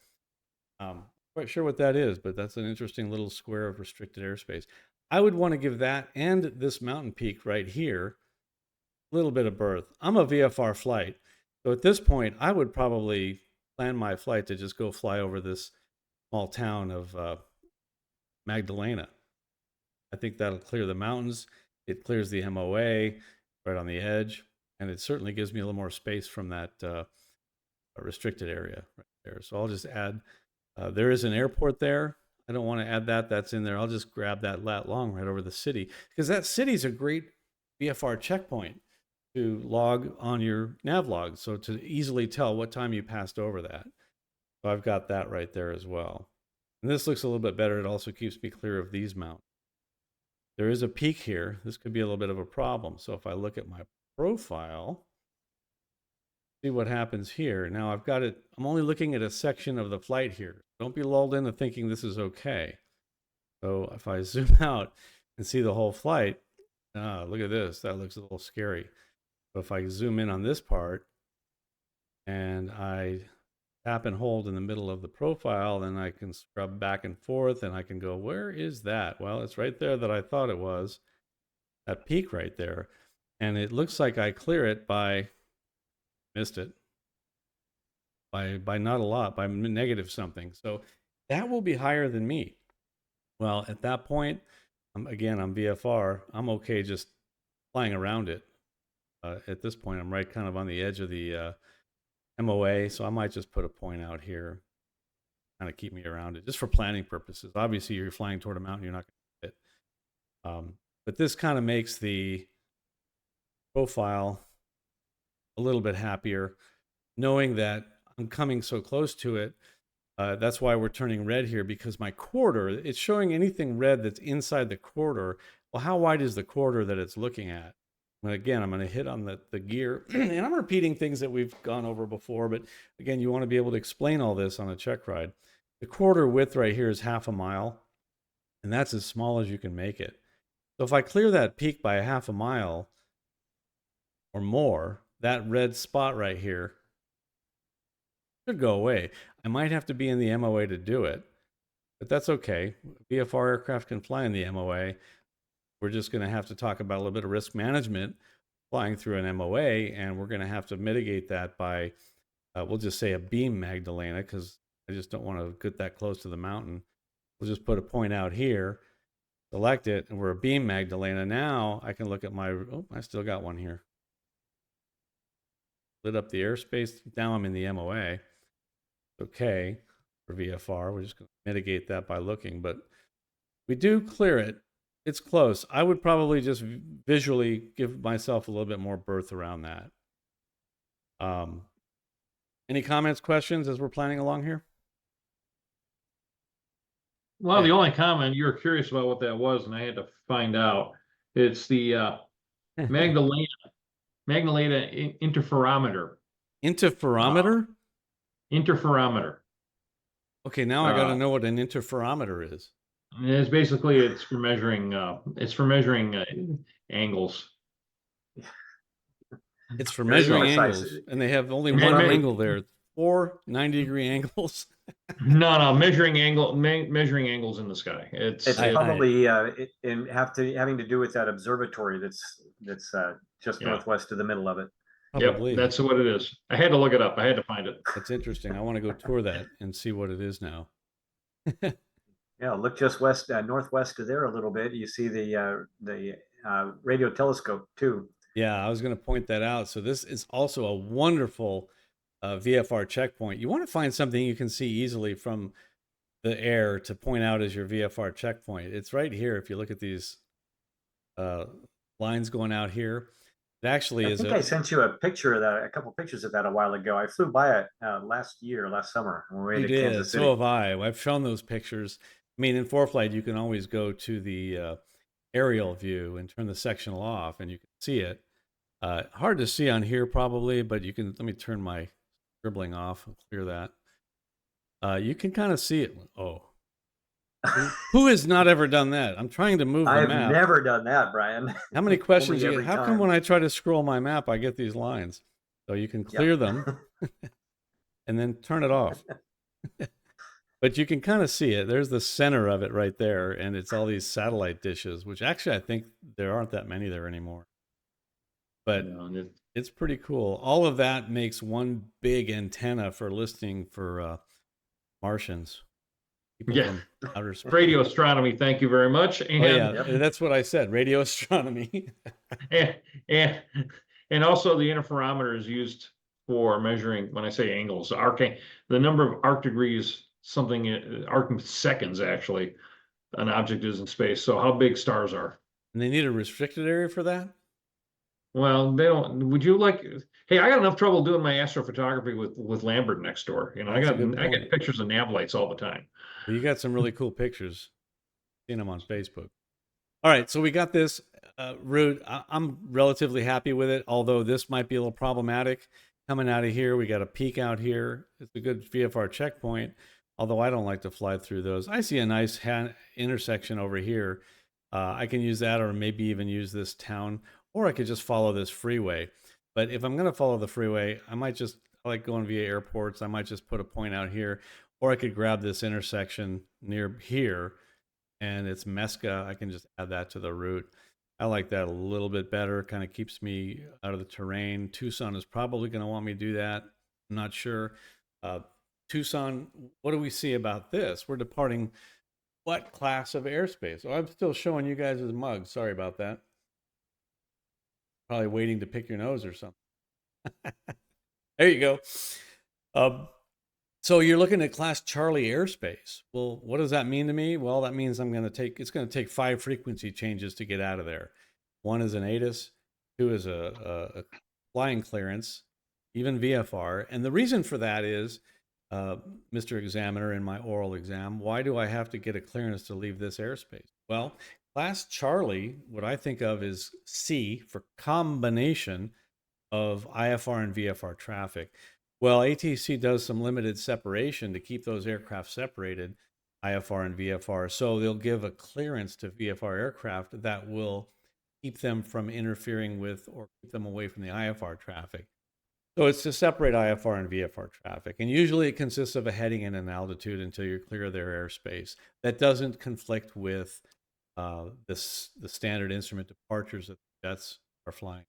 Quite sure what that is, but that's an interesting little square of restricted airspace. I would want to give that and this mountain peak right here a little bit of berth. I'm a VFR flight, so at this point, I would probably plan my flight to just go fly over this small town of Magdalena. I think that'll clear the mountains. It clears the MOA right on the edge, and it certainly gives me a little more space from that restricted area right there. So I'll just add, there is an airport there. I don't want to add that. That's in there. I'll just grab that lat long right over the city, because that city's a great VFR checkpoint to log on your navlog. So to easily tell what time you passed over that. So I've got that right there as well. And this looks a little bit better. It also keeps me clear of these mountains. There is a peak here. This could be a little bit of a problem. So if I look at my profile, see what happens here. Now I've got it, I'm only looking at a section of the flight here. Don't be lulled into thinking this is okay. So if I zoom out and see the whole flight, look at this, that looks a little scary. So if I zoom in on this part and I tap and hold in the middle of the profile, then I can scrub back and forth and I can go, where is that? Well, it's right there that I thought it was, that peak right there. And it looks like I clear it by, missed it, by not a lot, by negative something. So that will be higher than me. Well, at that point, again, I'm VFR, I'm okay just flying around it. At this point, I'm right kind of on the edge of the MOA, so I might just put a point out here, kind of keep me around it, just for planning purposes. Obviously, you're flying toward a mountain, you're not going to hit it. But this kind of makes the profile a little bit happier, knowing that I'm coming so close to it. That's why we're turning red here, because my quarter, it's showing anything red that's inside the quarter. Well, how wide is the quarter that it's looking at? And again, I'm going to hit on the gear, and I'm repeating things that we've gone over before, but again, you want to be able to explain all this on a Checkride. The quarter width right here is 1/2 mile, and that's as small as you can make it. So if I clear that peak by 1/2 mile or more, that red spot right here should go away. I might have to be in the MOA to do it, but that's okay. VFR aircraft can fly in the MOA. We're just going to have to talk about a little bit of risk management flying through an MOA, and we're going to have to mitigate that by, we'll just say a beam Magdalena, because I just don't want to get that close to the mountain. We'll just put a point out here, select it, and we're a beam Magdalena. Now I can look at my, oh, I still got one here. Lit up the airspace. Now I'm in the MOA. Okay for VFR. We're just going to mitigate that by looking, but we do clear it. It's close. I would probably just visually give myself a little bit more berth around that. Any comments, questions as we're planning along here? Well, the only comment, you were curious about what that was, and I had to find out. It's the Magdalena interferometer. Interferometer? Interferometer. Okay, now I got to know what an interferometer is. It's basically, it's for measuring angles. It's for There is measuring no angles, size. and they have only And one then- angle there. 4 90-degree angles. No, measuring angles in the sky. It's It's probably having to do with that observatory that's just northwest of the middle of it. Probably. Yep, that's what it is. I had to look it up. I had to find it. That's interesting. I want to go tour that and see what it is now. Yeah, look just northwest of there a little bit. You see the radio telescope too. Yeah, I was going to point that out. So this is also a wonderful VFR checkpoint. You want to find something you can see easily from the air to point out as your VFR checkpoint. It's right here. If you look at these lines going out here, it actually is. I sent you a picture of that, a couple pictures of that a while ago. I flew by it last summer when we were in Kansas City. So have I. I've shown those pictures. I mean, in ForeFlight, you can always go to the aerial view and turn the sectional off, and you can see it. Hard to see on here probably, but you can. Let me turn my scribbling off and clear that. You can kind of see it. Oh, who has not ever done that? I'm trying to move the I've map. never done that, Brian. How many questions you get? Every How come time. when I try to scroll my map, I get these lines? So you can clear them and then turn it off. But you can kind of see it. There's the center of it right there, and it's all these satellite dishes, which actually I think there aren't that many there anymore. But it's pretty cool. All of that makes one big antenna for listening for Martians. People from outer space. Radio astronomy. Thank you very much. And, that's what I said. Radio astronomy. and also the interferometer is used for measuring, when I say angles, the number of arc degrees something, arc seconds actually, an object is in space. So how big stars are. And they need a restricted area for that? Well, they don't, would you like, hey, I got enough trouble doing my astrophotography with Lambert next door. You know, That's a I good get point. pictures of nav lights all the time. Well, you got some really cool pictures. Seen them on Facebook. All right, so we got this route. I'm relatively happy with it, although this might be a little problematic. Coming out of here, we got a peak out here. It's a good VFR checkpoint, although I don't like to fly through those. I see a nice intersection over here. I can use that, or maybe even use this town, or I could just follow this freeway. But if I'm going to follow the freeway, I like going via airports. I might just put a point out here, or I could grab this intersection near here, and it's Mesca. I can just add that to the route. I like that a little bit better. Kind of keeps me out of the terrain. Tucson is probably going to want me to do that. I'm not sure. Tucson, what do we see about this? We're departing what class of airspace? Oh, I'm still showing you guys his mug. Sorry about that. Probably waiting to pick your nose or something. There you go. So you're looking at Class Charlie airspace. Well, what does that mean to me? Well, that means it's going to take 5 frequency changes to get out of there. 1 is an ATIS, 2 is a flying clearance, even VFR. And the reason for that is, Mr. Examiner, in my oral exam, why do I have to get a clearance to leave this airspace? Well, Class Charlie, what I think of is C for combination of IFR and VFR traffic. Well, ATC does some limited separation to keep those aircraft separated, IFR and VFR. So they'll give a clearance to VFR aircraft that will keep them from interfering with or keep them away from the IFR traffic. So it's to separate IFR and VFR traffic. And usually it consists of a heading and an altitude until you're clear of their airspace. That doesn't conflict with the standard instrument departures that the jets are flying.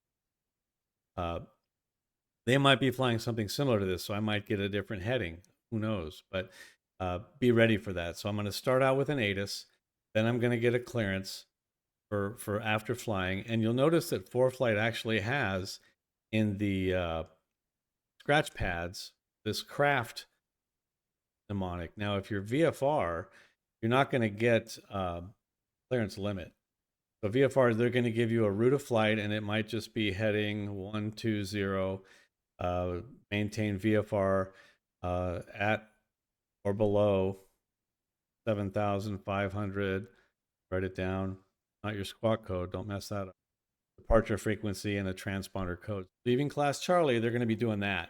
They might be flying something similar to this, so I might get a different heading. Who knows? But be ready for that. So I'm going to start out with an ATIS, then I'm going to get a clearance for after flying. And you'll notice that ForeFlight actually has in the scratch pads this craft mnemonic. Now, if you're VFR, you're not going to get clearance limit. So VFR, they're going to give you a route of flight, and it might just be heading 120. Maintain VFR at or below 7,500. Write it down. Not your squawk code. Don't mess that up. Departure frequency and a transponder code. Leaving Class Charlie, they're going to be doing that.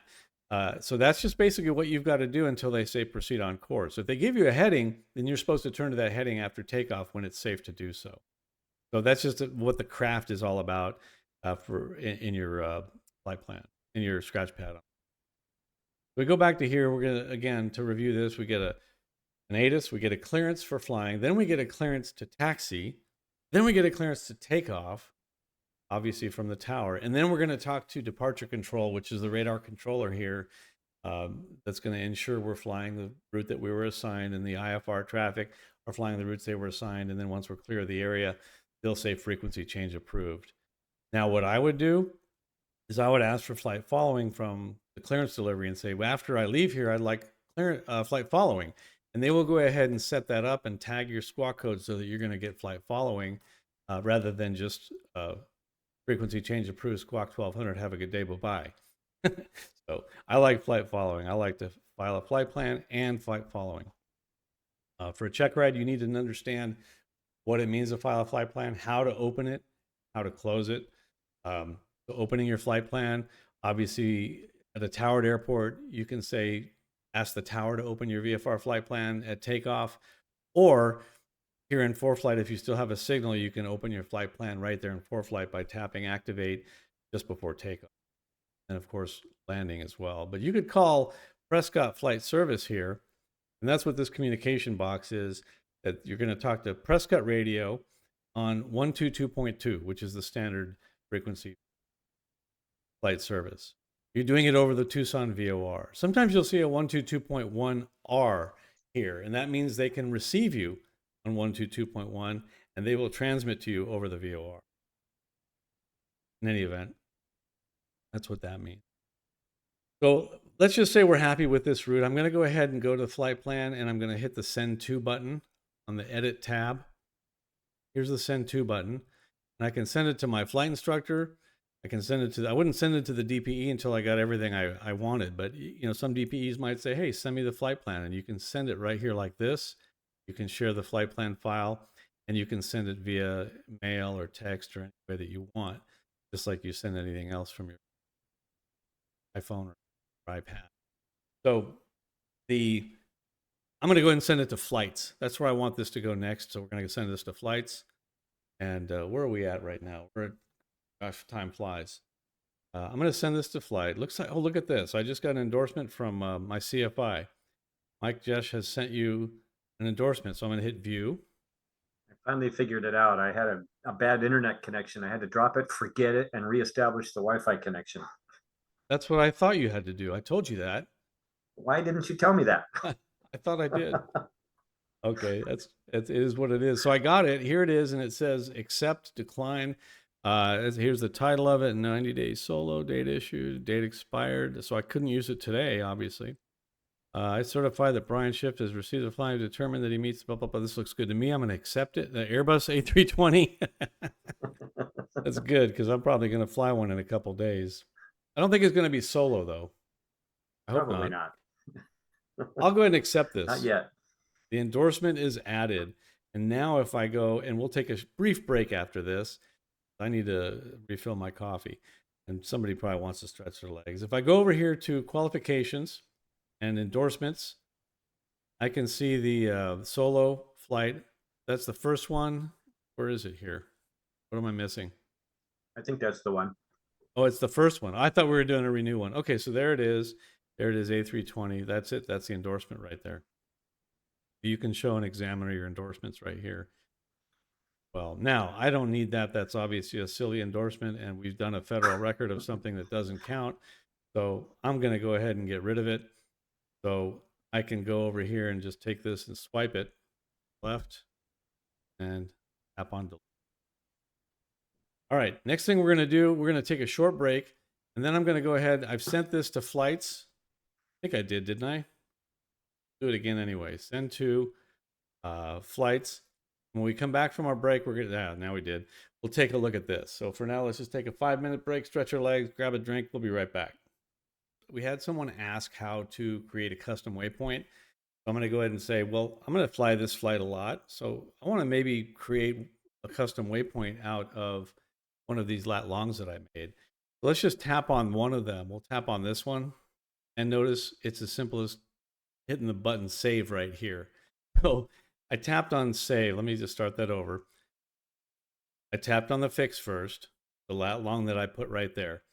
So that's just basically what you've got to do until they say proceed on course. So if they give you a heading, then you're supposed to turn to that heading after takeoff when it's safe to do so. So that's just what the craft is all about in your flight plan, in your scratch pad. We go back to here. We're going to, again, to review this, we get an ATIS, we get a clearance for flying, then we get a clearance to taxi, then we get a clearance to takeoff, obviously from the tower. And then we're going to talk to departure control, which is the radar controller here. That's going to ensure we're flying the route that we were assigned, and the IFR traffic are flying the routes they were assigned. And then once we're clear of the area, they'll say frequency change approved. Now, what I would do is I would ask for flight following from the clearance delivery and say, well, after I leave here, I'd like flight following. And they will go ahead and set that up and tag your squawk code so that you're going to get flight following rather than just frequency change approved, squawk 1200, have a good day, bye-bye. So I like flight following. I like to file a flight plan and flight following. For a Checkride, you need to understand what it means to file a flight plan, how to open it, how to close it. So opening your flight plan, obviously at a towered airport, you can say, ask the tower to open your VFR flight plan at takeoff, or here in ForeFlight, if you still have a signal, you can open your flight plan right there in ForeFlight by tapping activate just before takeoff. And of course, landing as well. But you could call Prescott Flight Service here, and that's what this communication box is, that you're going to talk to Prescott Radio on 122.2, which is the standard frequency flight service. You're doing it over the Tucson VOR. Sometimes you'll see a 122.1R here, and that means they can receive you on 122.1, and they will transmit to you over the VOR. In any event, that's what that means. So let's just say we're happy with this route. I'm going to go ahead and go to the flight plan, and I'm going to hit the send to button on the edit tab. Here's the send to button, and I can send it to my flight instructor. I can send it to, I wouldn't send it to the DPE until I got everything I wanted, but you know, some DPEs might say, hey, send me the flight plan, and you can send it right here like this. You can share the flight plan file, and you can send it via mail or text or any way that you want, just like you send anything else from your iPhone or iPad. So I'm going to go ahead and send it to flights. That's where I want this to go next. So we're going to send this to flights. And where are we at right now? We're at, gosh, time flies. I'm going to send this to flight. Looks like, oh, look at this. I just got an endorsement from my CFI. Mike Jesh has sent you an endorsement. So I'm going to hit view. I finally figured it out. I had a bad internet connection. I had to drop it, forget it, and reestablish the Wi-Fi connection. That's what I thought you had to do. I told you that. Why didn't you tell me that? I thought I did. Okay, it is what it is. So I got it. Here it is, and it says accept, decline. Here's the title of it: 90 days solo, date issued, date expired. So I couldn't use it today, obviously. I certify that Brian Schiff has received a flight, determined that he meets blah blah blah. This looks good to me. I'm going to accept it. The Airbus A320. That's good because I'm probably going to fly one in a couple days. I don't think it's going to be solo though. I hope Probably not. not. I'll go ahead and accept this. Not yet. The endorsement is added. And now if I go, and we'll take a brief break after this. I need to refill my coffee. And somebody probably wants to stretch their legs. If I go over here to qualifications and endorsements, I can see the solo flight. That's the first one. Where is it here? What am I missing? I think that's the one. Oh, it's the first one. I thought we were doing a renew one. Okay, so there it is. There it is, A320. That's it. That's the endorsement right there. You can show an examiner your endorsements right here. Well, now I don't need that. That's obviously a silly endorsement, and we've done a federal record of something that doesn't count. So I'm going to go ahead and get rid of it. So I can go over here and just take this and swipe it left and tap on delete. All right, next thing we're going to do, we're going to take a short break, and then I'm going to go ahead. I've sent this to flights. I think I did, didn't I? Do it again anyway. Send to flights. When we come back from our break, we're gonna, now we did. We'll take a look at this. So for now, let's just take a 5-minute break, stretch our legs, grab a drink. We'll be right back. We had someone ask how to create a custom waypoint. So I'm going to go ahead and say, well, I'm going to fly this flight a lot. So I want to maybe create a custom waypoint out of one of these lat longs that I made. Let's just tap on one of them. We'll tap on this one. And notice it's as simple as hitting the button save right here. So I tapped on save. Let me just start that over. I tapped on the fix first, the lat long that I put right there.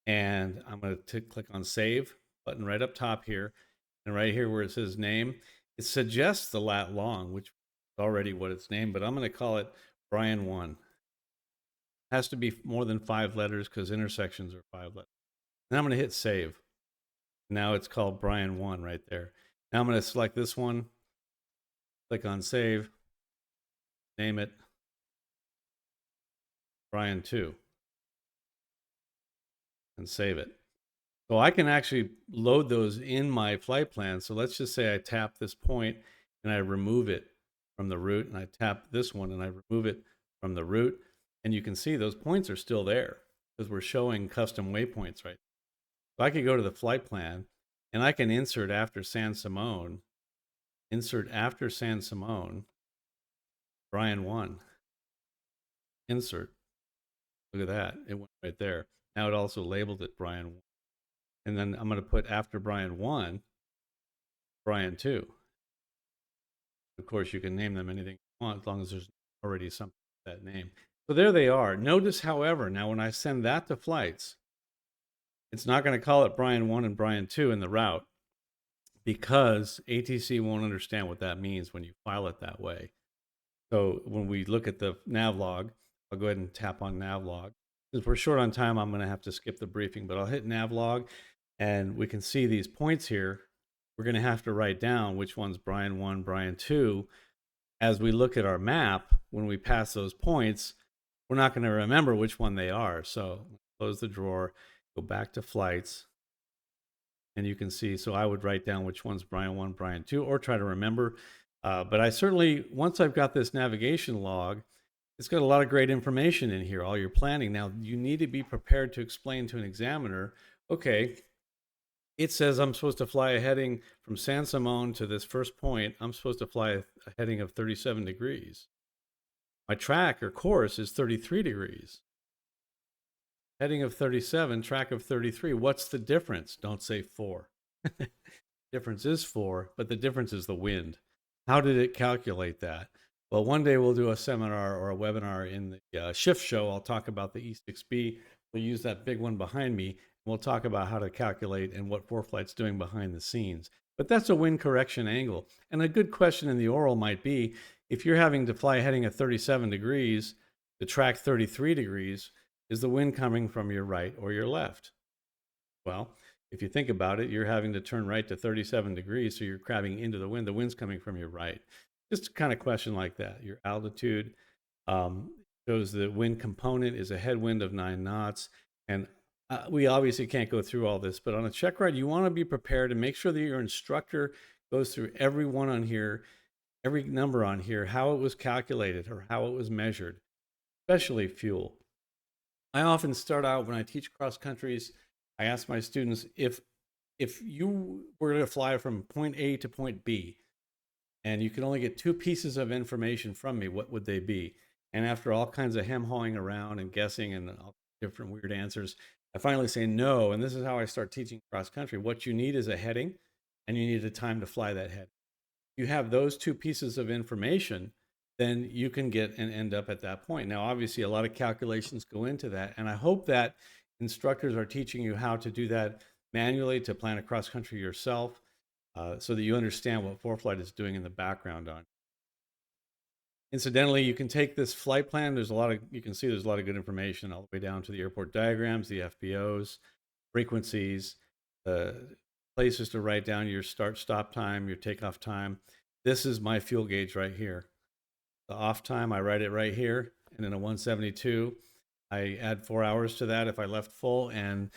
And I'm going to click on save button right up top here. And right here where it says name, it suggests the lat long, which is already what it's named, but I'm going to call it Brian 1. It has to be more than 5 letters because intersections are 5 letters. And I'm going to hit save. Now it's called Brian 1 right there. Now I'm going to select this one, click on save, name it Brian 2, and save it. So I can actually load those in my flight plan. So let's just say I tap this point and I remove it from the route, and I tap this one and I remove it from the route. And you can see those points are still there because we're showing custom waypoints right. So I could go to the flight plan and I can insert after San Simone, Brian 1, insert. Look at that. It went right there. Now it also labeled it Brian 1. And then I'm going to put after Brian 1, Brian 2. Of course, you can name them anything you want as long as there's already something with that name. So there they are. Notice, however, now when I send that to flights, it's not going to call it Brian 1 and Brian 2 in the route because ATC won't understand what that means when you file it that way. So when we look at the navlog, I'll go ahead and tap on navlog. Since we're short on time, I'm going to have to skip the briefing, but I'll hit navlog and we can see these points here. We're going to have to write down which one's Brian 1, Brian 2. As we look at our map, when we pass those points, we're not going to remember which one they are. So close the drawer, go back to flights, and you can see. So I would write down which one's Brian 1, Brian 2, or try to remember. But I certainly, once I've got this navigation log, it's got a lot of great information in here, all your planning. Now, you need to be prepared to explain to an examiner, okay, it says I'm supposed to fly a heading from San Simon to this first point. I'm supposed to fly a heading of 37 degrees. My track or course is 33 degrees. Heading of 37, track of 33. What's the difference? Don't say 4. Difference is 4, but the difference is the wind. How did it calculate that? Well, one day we'll do a seminar or a webinar in the SCHIFF'S show. I'll talk about the E6B. We'll use that big one behind me. And we'll talk about how to calculate and what ForeFlight's doing behind the scenes. But that's a wind correction angle. And a good question in the oral might be, if you're having to fly heading at 37 degrees to track 33 degrees, is the wind coming from your right or your left? Well, if you think about it, you're having to turn right to 37 degrees, so you're crabbing into the wind. The wind's coming from your right. Just a kind of question like that. Your altitude shows the wind component is a headwind of 9 knots. And we obviously can't go through all this, but on a check ride, you want to be prepared and make sure that your instructor goes through every one on here, every number on here, how it was calculated or how it was measured, especially fuel. I often start out when I teach cross countries, I ask my students, if you were going to fly from point A to point B, and you could only get 2 pieces of information from me, what would they be? And after all kinds of hem-hawing around and guessing and all different weird answers, I finally say no, and this is how I start teaching cross country. What you need is a heading, and you need a time to fly that heading. You have those 2 pieces of information, then you can get and end up at that point. Now, obviously, a lot of calculations go into that, and I hope that instructors are teaching you how to do that manually, to plan a cross country yourself, so that you understand what ForeFlight is doing in the background on. Incidentally, you can take this flight plan. You can see there's a lot of good information all the way down to the airport diagrams, the FBOs, frequencies, places to write down your start-stop time, your takeoff time. This is my fuel gauge right here. The off time, I write it right here. And in a 172, I add 4 hours to that if I left full, and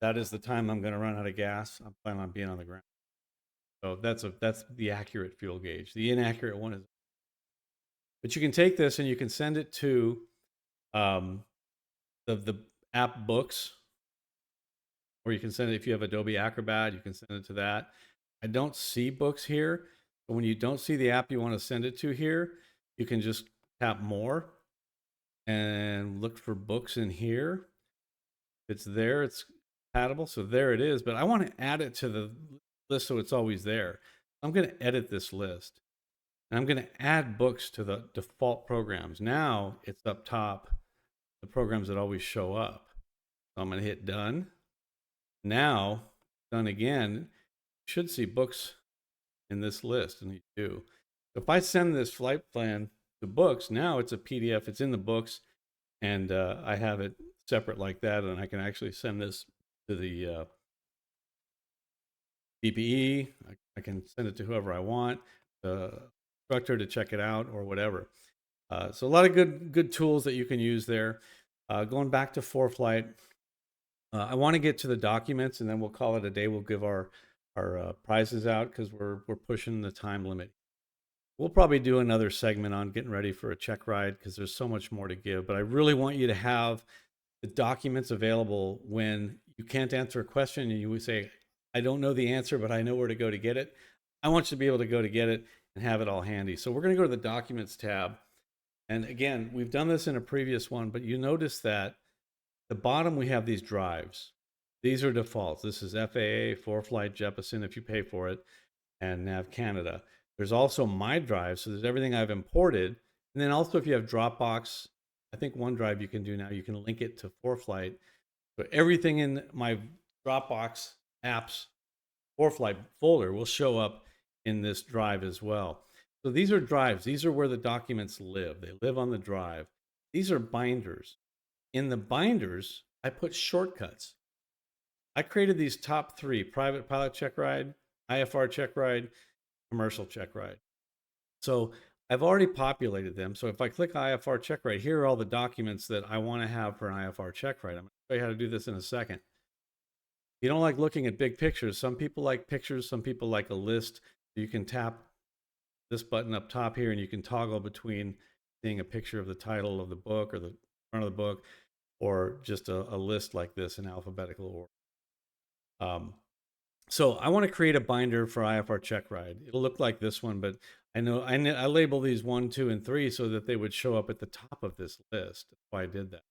that is the time I'm going to run out of gas. I'm planning on being on the ground. So that's the accurate fuel gauge. The inaccurate one is, but you can take this and you can send it to the app Books, or you can send it, if you have Adobe Acrobat, you can send it to that. I don't see Books here, but when you don't see the app you want to send it to here, you can just tap More and look for Books in here. If it's there, it's compatible, so there it is. But I want to add it to the list so it's always there. I'm going to edit this list, and I'm going to add Books to the default programs. Now it's up top, the programs that always show up. So I'm going to hit Done. Now, done again, you should see Books in this list, and you do. So if I send this flight plan to Books, now it's a PDF, it's in the Books, and I have it separate like that, and I can actually send this to the DPE. I can send it to whoever I want, the instructor to check it out or whatever. So a lot of good tools that you can use there. Going back to ForeFlight, I want to get to the documents, and then we'll call it a day. We'll give our prizes out because we're pushing the time limit. We'll probably do another segment on getting ready for a check ride because there's so much more to give. But I really want you to have the documents available when you can't answer a question and you would say, I don't know the answer, but I know where to go to get it. I want you to be able to go to get it and have it all handy. So we're going to go to the Documents tab. And again, we've done this in a previous one, but you notice that at the bottom we have these drives. These are defaults. This is FAA, ForeFlight, Jeppesen if you pay for it, and Nav Canada. There's also My Drive, so there's everything I've imported. And then also if you have Dropbox, I think OneDrive you can do now, you can link it to ForeFlight. So everything in my Dropbox apps ForeFlight folder will show up in this drive as well. So these are drives. These are where the documents live. They live on the drive. These are binders. In the binders, I put shortcuts. I created these top 3: private pilot check ride, IFR check ride, commercial check ride. So I've already populated them. So if I click IFR check ride, here are all the documents that I want to have for an IFR check ride. I'm going to show you how to do this in a second. You don't like looking at big pictures. Some people like pictures, some people like a list. You can tap this button up top here and you can toggle between seeing a picture of the title of the book or the front of the book, or just a list like this in alphabetical order. So I want to create a binder for IFR Checkride. It'll look like this one, but I label these 1, 2, and 3 so that they would show up at the top of this list. That's why I did that.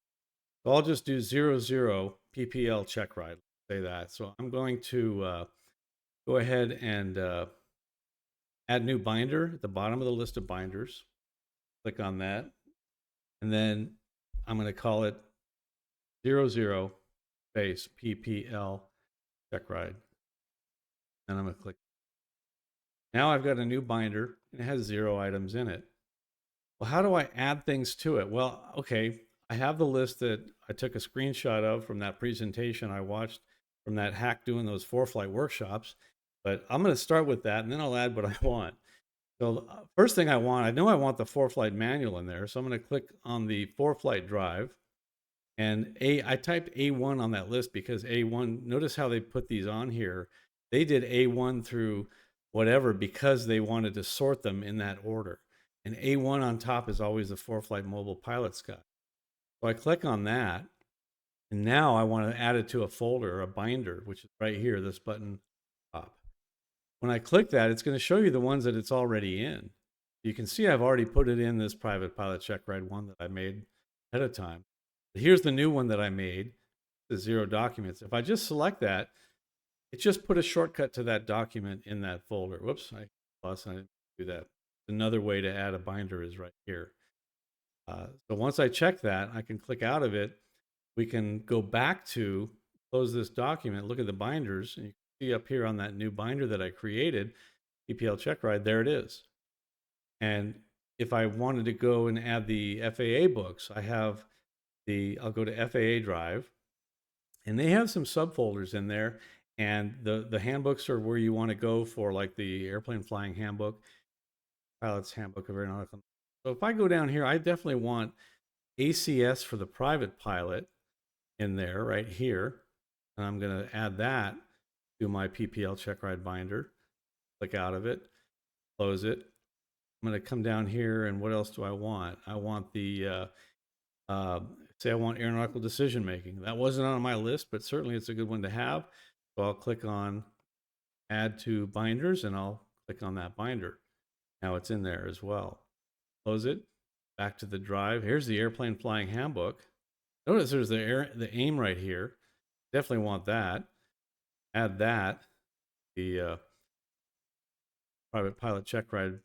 So I'll just do 00 PPL Checkride. Say that. So I'm going to go ahead and add new binder at the bottom of the list of binders. Click on that. And then I'm going to call it 00 space PPL Checkride. And I'm going to click. Now I've got a new binder and it has 0 items in it. Well, how do I add things to it? Well, okay, I have the list that I took a screenshot of from that presentation I watched from that hack doing those ForeFlight workshops. But I'm going to start with that and then I'll add what I want. So first thing I know I want the ForeFlight manual in there. So I'm going to click on the ForeFlight drive. And I typed A1 on that list because A1, notice how they put these on here. They did A1 through whatever because they wanted to sort them in that order. And A1 on top is always the ForeFlight Mobile Pilot's Guide. So I click on that. And now I want to add it to a folder, a binder, which is right here, this button top. When I click that, it's going to show you the ones that it's already in. You can see I've already put it in this private pilot Checkride one that I made ahead of time. But here's the new one that I made, the 0 documents. If I just select that, it just put a shortcut to that document in that folder. Whoops, I didn't do that. Another way to add a binder is right here. So once I check that, I can click out of it. We can go back to close this document, look at the binders, and you can see up here on that new binder that I created, PPL Checkride, there it is. And if I wanted to go and add the FAA books, I'll go to FAA drive, and they have some subfolders in there. And the handbooks are where you want to go for, like the airplane flying handbook, pilot's handbook of aeronautical. So if I go down here, I definitely want ACS for the private pilot in there right here. And I'm going to add that to my PPL Checkride binder. Click out of it, close it. I'm going to come down here, and what else do I want? I want the, say I want aeronautical decision making. That wasn't on my list, but certainly it's a good one to have. So I'll click on add to binders and I'll click on that binder. Now it's in there as well. Close it, back to the drive. Here's the airplane flying handbook. Notice there's the aim right here. Definitely want that. Add that, the private pilot Checkride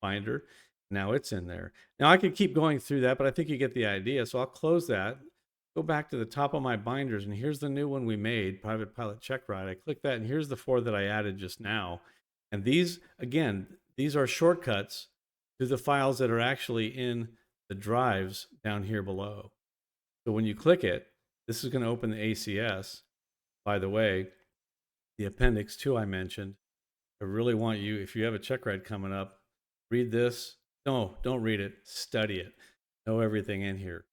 binder. Now it's in there. Now I could keep going through that, but I think you get the idea. So I'll close that, go back to the top of my binders, and here's the new one we made, private pilot Checkride. I click that, and here's the 4 that I added just now. And these, again, these are shortcuts to the files that are actually in the drives down here below. So when you click it, this is going to open the ACS. By the way, the Appendix 2 I mentioned, I really want you, if you have a Checkride coming up, read this. No, don't read it. Study it. Know everything in here.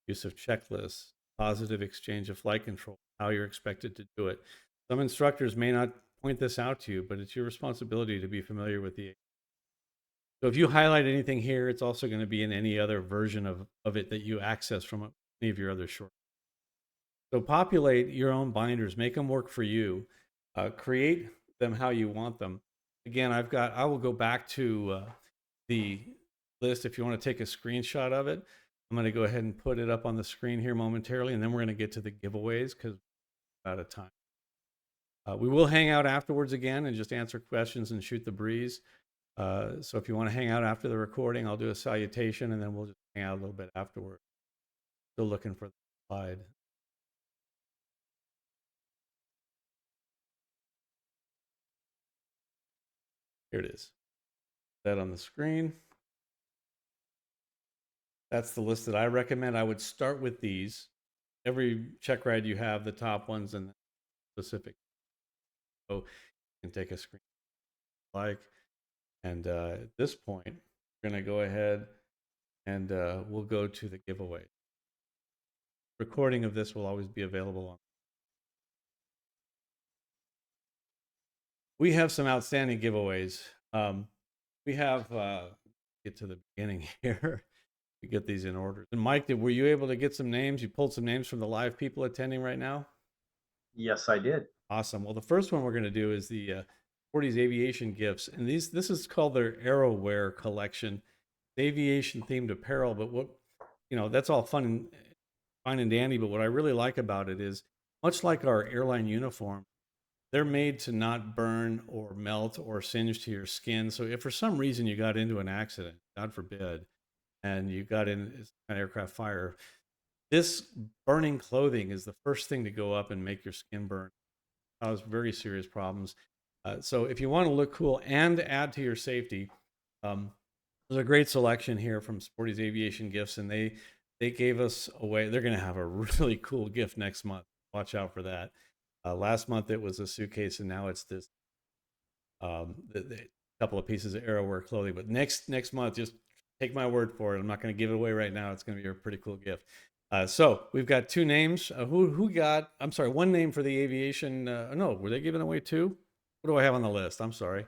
Use of checklists, positive exchange of flight control, how you're expected to do it. Some instructors may not point this out to you, but it's your responsibility to be familiar with the. So if you highlight anything here, it's also going to be in any other version of it that you access from any of your other shortcuts. So populate your own binders, make them work for you, create them how you want them. Again, I will go back to the list if you want to take a screenshot of it. I'm going to go ahead and put it up on the screen here momentarily, and then we're going to get to the giveaways because we're out of time. We will hang out afterwards again and just answer questions and shoot the breeze. So if you want to hang out after the recording, I'll do a salutation, and then we'll just hang out a little bit afterward. Still looking for the slide. Here it is. That on the screen. That's the list that I recommend. I would start with these. Every Checkride you have, the top ones and specific. So you can take a screen like. And at this point, we're going to go ahead and we'll go to the giveaway. Recording of this will always be available on we have some outstanding giveaways. We have get to the beginning here. We get these in order. And Mike, were you able to get some names? You pulled some names from the live people attending right now? Yes, I did. Awesome. Well, the first one we're going to do is the SPORTY'S Aviation gifts, and this is called their AeroWear collection, aviation themed apparel. But what that's all fine and dandy. But what I really like about it is, much like our airline uniform, they're made to not burn or melt or singe to your skin. So if for some reason you got into an accident, God forbid, and you got in an aircraft fire, this burning clothing is the first thing to go up and make your skin burn, cause very serious problems. So if you want to look cool and add to your safety, there's a great selection here from SPORTY'S Aviation Gifts, and they gave us away. They're going to have a really cool gift next month. Watch out for that. Last month it was a suitcase, and now it's this couple of pieces of AeroWear clothing. But next month, just take my word for it. I'm not going to give it away right now. It's going to be a pretty cool gift. So we've got two names. Who got? I'm sorry, one name for the aviation. No, were they giving away two? What do I have on the list? I'm sorry.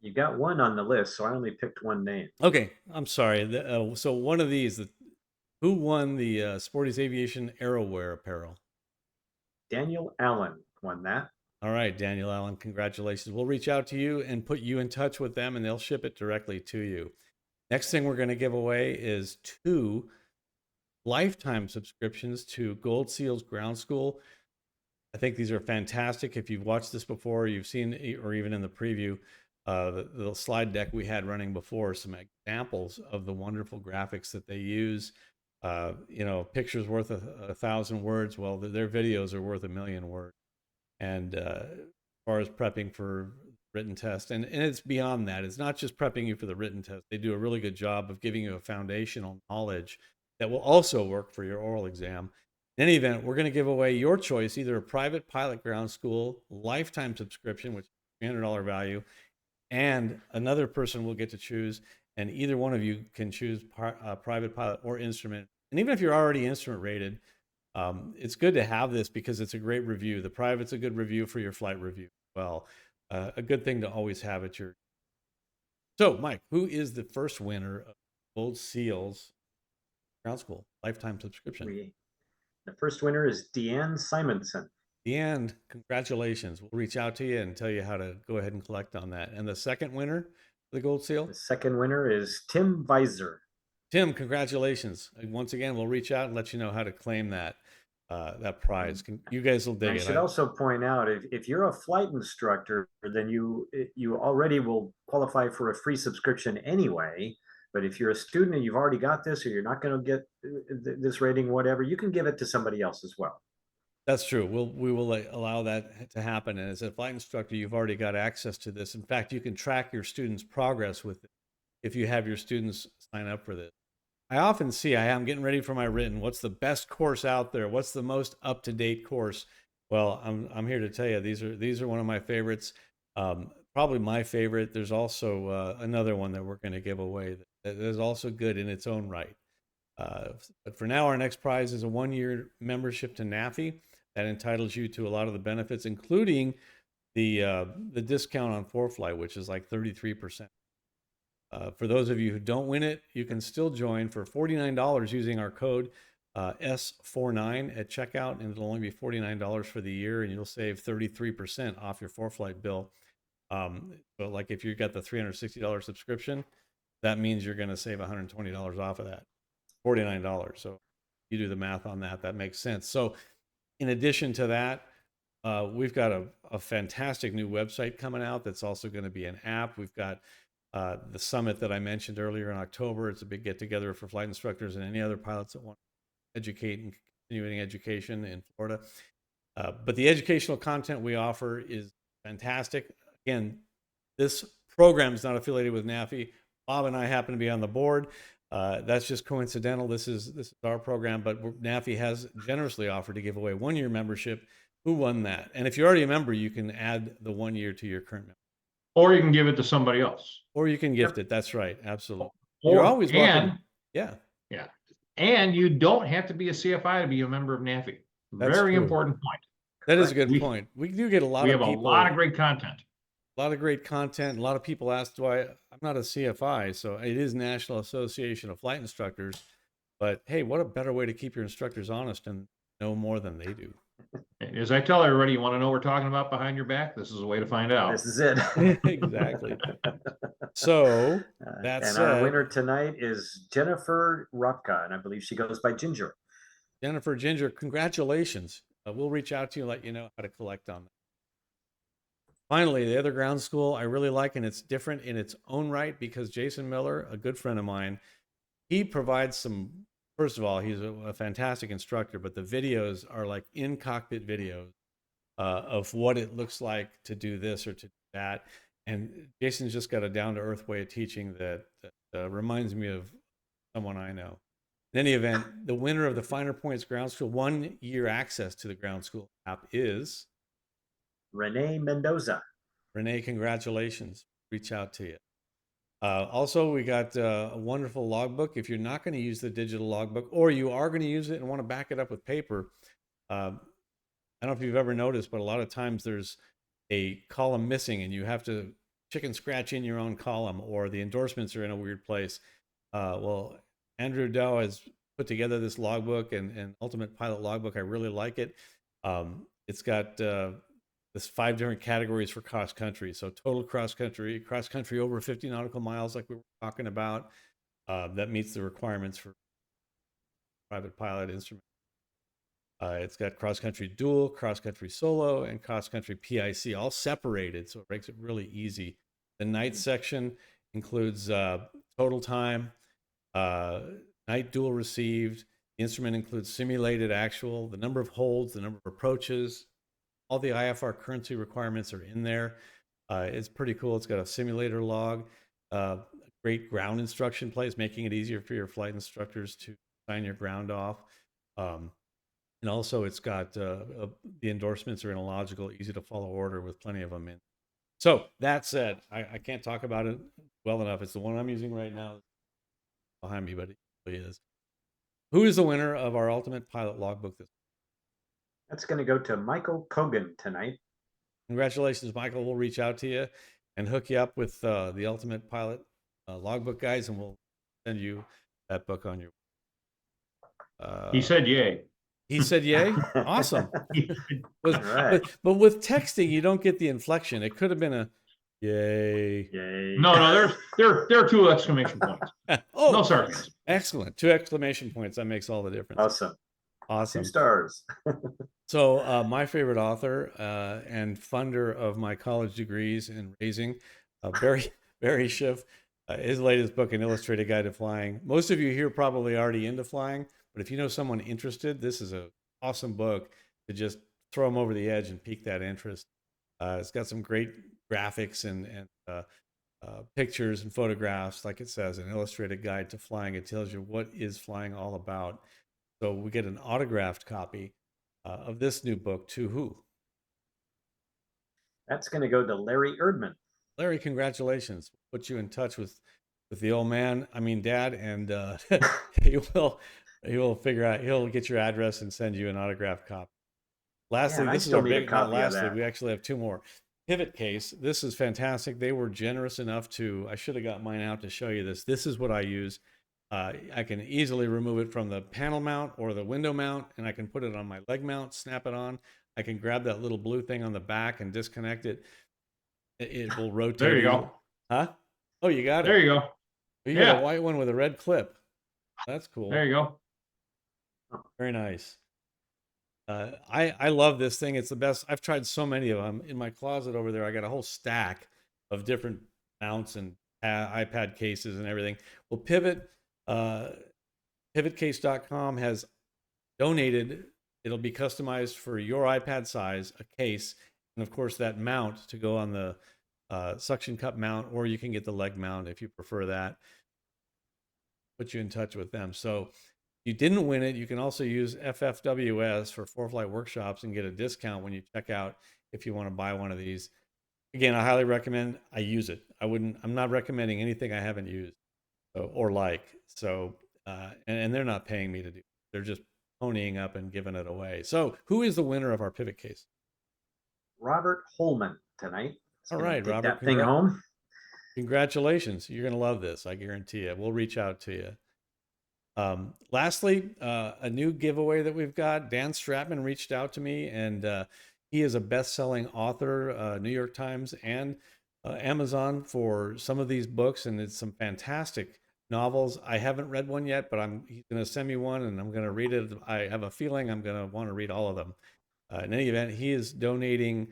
You got one on the list, so I only picked one name. Okay, I'm sorry. So one of these, who won the SPORTY'S Aviation AeroWear apparel? Daniel Allen won that. All right, Daniel Allen, congratulations. We'll reach out to you and put you in touch with them, and they'll ship it directly to you. Next thing we're going to give away is 2 lifetime subscriptions to Gold Seals Ground School. I think these are fantastic. If you've watched this before, you've seen, or even in the preview, the slide deck we had running before, some examples of the wonderful graphics that they use. Pictures worth 1,000 words. Well, their videos are worth 1,000,000 words. And as far as prepping for written test, and it's beyond that. It's not just prepping you for the written test. They do a really good job of giving you a foundational knowledge that will also work for your oral exam. In any event, we're going to give away your choice, either a private pilot ground school lifetime subscription, which is $300 value, and another person will get to choose, and either one of you can choose private pilot or instrument. And even if you're already instrument rated, it's good to have this because it's a great review. The private's a good review for your flight review as well. A good thing to always have at your. So, Mike, who is the first winner of Gold Seals Ground School lifetime subscription? The first winner is Deanne Simonson. Deanne, congratulations. We'll reach out to you and tell you how to go ahead and collect on that. And the second winner for the Gold Seal? The second winner is Tim Visor. Tim, congratulations. Once again, we'll reach out and let you know how to claim that prize. You guys will dig it. I should also point out, if you're a flight instructor, then you already will qualify for a free subscription anyway. But if you're a student and you've already got this, or you're not going to get this rating, whatever, you can give it to somebody else as well. That's true. We will allow that to happen. And as a flight instructor, you've already got access to this. In fact, you can track your students' progress with it if you have your students sign up for this. I often see, I'm getting ready for my written. What's the best course out there? What's the most up-to-date course? Well, I'm here to tell you, these are one of my favorites. Probably my favorite. There's also another one that we're going to give away that is also good in its own right. But for now, our next prize is a 1-year membership to NAFI that entitles you to a lot of the benefits, including the discount on ForeFlight, which is like 33%. For those of you who don't win it, you can still join for $49 using our code S49 at checkout, and it'll only be $49 for the year, and you'll save 33% off your ForeFlight bill. But like if you got the $360 subscription, that means you're going to save $120 off of that, $49. So you do the math on that, that makes sense. So in addition to that, we've got a fantastic new website coming out that's also going to be an app. We've got the summit that I mentioned earlier in October. It's a big get together for flight instructors and any other pilots that want to educate and continuing education in Florida. But the educational content we offer is fantastic. Again, this program is not affiliated with NAFI. Bob and I happen to be on the board. That's just coincidental. This is our program, but NAFI has generously offered to give away 1-year membership. Who won that? And if you're already a member, you can add the 1 year to your current membership. Or you can give it to somebody else. Or you can gift it. That's right. Absolutely. You're always welcome. Yeah. Yeah. And you don't have to be a CFI to be a member of NAFI. Very important point. That is a good point. We do get a lot of people. We have a lot of great content. A A lot of great content. A lot of people ask, I'm not a CFI, so it is National Association of Flight Instructors. But hey, what a better way to keep your instructors honest and know more than they do. As I tell everybody, you want to know what we're talking about behind your back? This is a way to find out. This is it. Exactly. So that and said, our winner tonight is Jennifer Ropka, and I believe she goes by Ginger. Jennifer Ginger, congratulations. We'll reach out to you and let you know how to collect on that. Finally, the other ground school I really like, and it's different in its own right because Jason Miller, a good friend of mine, he provides some, first of all, he's a fantastic instructor, but the videos are like in-cockpit videos of what it looks like to do this or to do that. And Jason's just got a down-to-earth way of teaching that reminds me of someone I know. In any event, the winner of the Finer Points Ground School 1 year access to the Ground School app is Renee Mendoza. Renee, congratulations. Reach out to you. Also, we got a wonderful logbook. If you're not going to use the digital logbook, or you are going to use it and want to back it up with paper, I don't know if you've ever noticed, but a lot of times there's a column missing and you have to chicken scratch in your own column, or the endorsements are in a weird place. Well, Andrew Dow has put together this logbook and Ultimate Pilot Logbook. I really like it. It's got this 5 different categories for cross country. So total cross country over 50 nautical miles, like we were talking about, that meets the requirements for private pilot instrument. It's got cross country dual, cross country solo, and cross country PIC, all separated. So it makes it really easy. The night section includes total time, night dual received. The instrument includes simulated actual, the number of holds, the number of approaches. All the IFR currency requirements are in there. It's pretty cool. It's got a simulator log, great ground instruction plays, making it easier for your flight instructors to sign your ground off. And also it's got the endorsements are in a logical, easy to follow order with plenty of them in. So that said, I can't talk about it well enough. It's the one I'm using right now behind me, but it really is. Who is the winner of our Ultimate Pilot Logbook this week? That's going to go to Michael Kogan tonight. Congratulations, Michael. We'll reach out to you and hook you up with the Ultimate Pilot Logbook guys, and we'll send you that book on your. He said yay. He said yay. Awesome. Right. But with texting, you don't get the inflection. It could have been a yay. Yay. No, there are 2 exclamation points. Oh, No sarcasm. excellent. 2 exclamation points. That makes all the difference. Awesome. 2 Awesome. stars. So my favorite author and funder of my college degrees in raising, Barry Schiff, his latest book, An Illustrated Guide to Flying. Most of you here probably already into flying, but if you know someone interested, this is an awesome book to just throw them over the edge and pique that interest. It's got some great graphics and pictures and photographs. Like it says, An Illustrated Guide to Flying. It tells you what is flying all about. So we get an autographed copy of this new book to who? That's going to go to Larry Erdman. Larry, congratulations. Put you in touch with the old man, Dad, and he will figure out, he'll get your address and send you an autographed copy. Lastly, Man, this is our big, not copy of lastly, that. we actually have 2 more. Pivot case. This is fantastic. They were generous enough to, I should have got mine out to show you this. This is what I use. I can easily remove it from the panel mount or the window mount, and I can put it on my leg mount, snap it on. I can grab that little blue thing on the back and disconnect it. It will rotate. There you go. Huh? Oh, you got it. There you go. You got a white one with a red clip. That's cool. There you go. Very nice. I love this thing. It's the best. I've tried so many of them. In my closet over there, I got a whole stack of different mounts and iPad cases and everything. Well, pivotcase.com has donated. It'll be customized for your iPad size, a case, and of course that mount to go on the suction cup mount, or you can get the leg mount if you prefer that. Put you in touch with them. So if you didn't win it, you can also use FFWS for ForeFlight workshops and get a discount when you check out if you want to buy one of these. Again, I highly recommend I use it. I'm not recommending anything I haven't used or like. So, and they're not paying me to do it. They're just ponying up and giving it away. So who is the winner of our pivot case? Robert Holman tonight. It's All gonna right, take Robert, that thing home. congratulations. You're going to love this. I guarantee you. We'll reach out to you. Lastly, a new giveaway that we've got. Dan Stratman reached out to me, and he is a best-selling author, New York Times and Amazon for some of these books, and it's some fantastic novels. I haven't read one yet, but he's going to send me one, and I'm going to read it. I have a feeling I'm going to want to read all of them. In any event, he is donating.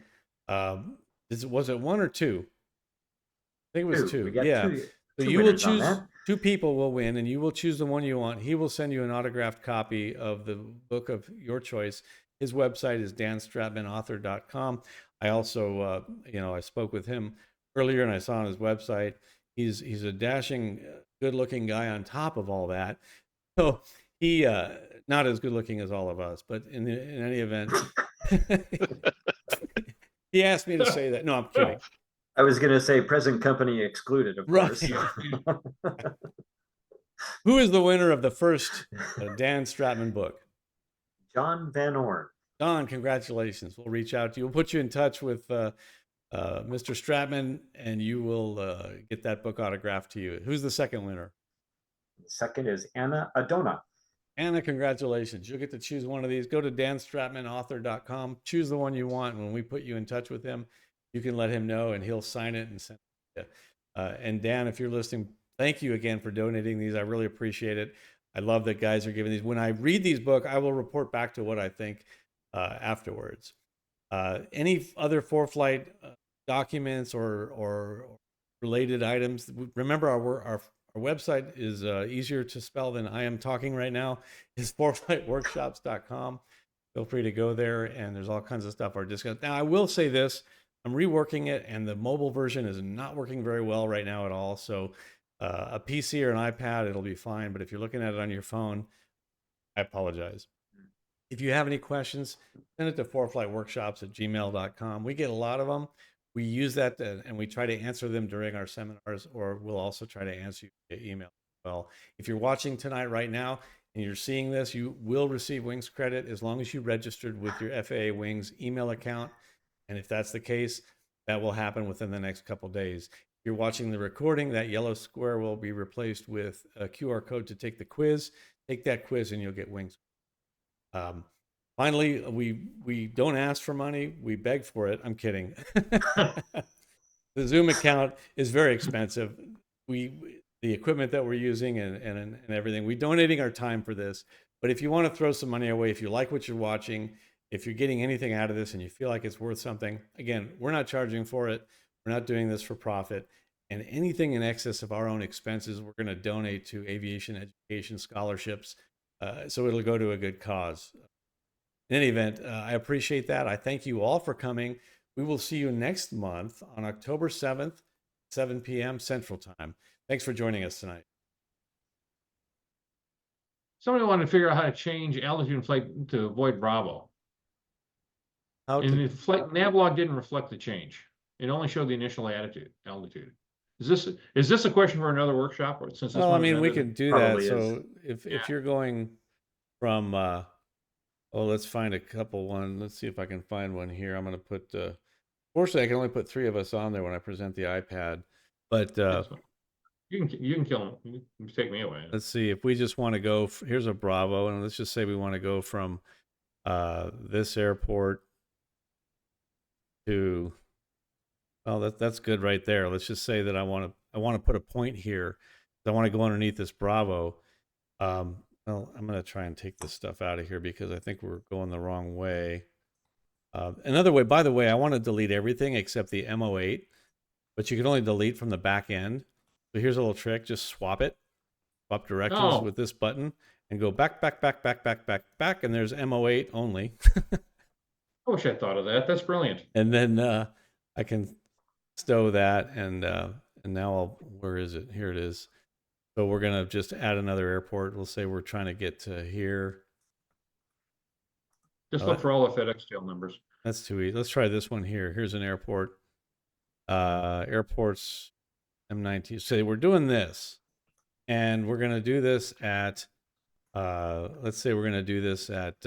Was it one or two? I think it was two. We got Yeah. two, So two you will winners on choose, that. two people will win, and you will choose the one you want. He will send you an autographed copy of the book of your choice. His website is danstratmanauthor.com. I also, I spoke with him earlier, and I saw on his website, he's a dashing, good-looking guy on top of all that. So he, not as good-looking as all of us, but in any event, he asked me to say that. No, I'm kidding. I was going to say present company excluded, of Right. course. Who is the winner of the first Dan Stratman book? John Van Orn. Don, congratulations. We'll reach out to you. We'll put you in touch with Mr. Stratman, and you will get that book autographed to you. Who's the second winner? The second is Anna Adona. Anna, congratulations. You'll get to choose one of these. Go to danstratmanauthor.com. Choose the one you want. When we put you in touch with him, you can let him know, and he'll sign it and send it to you. And Dan, if you're listening, thank you again for donating these. I really appreciate it. I love that guys are giving these. When I read these books, I will report back to what I think afterwards. Any other ForeFlight documents or related items? Remember, our website is easier to spell than I am talking right now. It's ForeFlightWorkshops.com. Feel free to go there, and there's all kinds of stuff. Our discounts. Now, I will say this. I'm reworking it, and the mobile version is not working very well right now at all. So a PC or an iPad, it'll be fine. But if you're looking at it on your phone, I apologize. If you have any questions, send it to ForeFlightWorkshops@gmail.com. We get a lot of them. We use that and we try to answer them during our seminars, or we'll also try to answer you via email as well. If you're watching tonight right now and you're seeing this, you will receive Wings credit as long as you registered with your FAA Wings email account. And if that's the case, that will happen within the next couple of days. If you're watching the recording, that yellow square will be replaced with a QR code to take the quiz. Take that quiz and you'll get Wings. Finally, we don't ask for money. We beg for it. I'm kidding. The Zoom account is very expensive. The equipment that we're using and everything, we're donating our time for this. But if you want to throw some money away, if you like what you're watching, if you're getting anything out of this and you feel like it's worth something, again, we're not charging for it. We're not doing this for profit. And anything in excess of our own expenses, we're going to donate to aviation education scholarships. So it'll go to a good cause. In any event, I appreciate that. I thank you all for coming. We will see you next month on October 7th, 7 p.m. Central Time. Thanks for joining us tonight. Somebody wanted to figure out how to change altitude and flight to avoid Bravo. And the flight navlog didn't reflect the change. It only showed the initial altitude. Is this a question for another workshop? Or since this Well, I one's mean, we ended? can do Probably that. is. So if you're going from, let's find a couple one. Let's see if I can find one here. I'm going to put, fortunately, I can only put 3 of us on there when I present the iPad. But you can kill them. You can take me away. let's see if we just want to go. Here's a Bravo, and let's just say we want to go from this airport to. Well, that's good right there. Let's just say that I want to put a point here. I want to go underneath this Bravo. Well, I'm going to try and take this stuff out of here because I think we're going the wrong way. Another way, by the way, I want to delete everything except the MO8, but you can only delete from the back end. So here's a little trick. Just swap it. Swap directions with this button and go back, and there's MO8 only. I wish I thought of that. That's brilliant. And then I can stow that, and now where is it? Here it is. So we're gonna just add another airport. We'll say we're trying to get to here. Just look for all the FedEx tail numbers. That's too easy. Let's try this one here. Here's an airport. Airports M19. So we're doing this, and we're gonna do this at. Let's say we're gonna do this at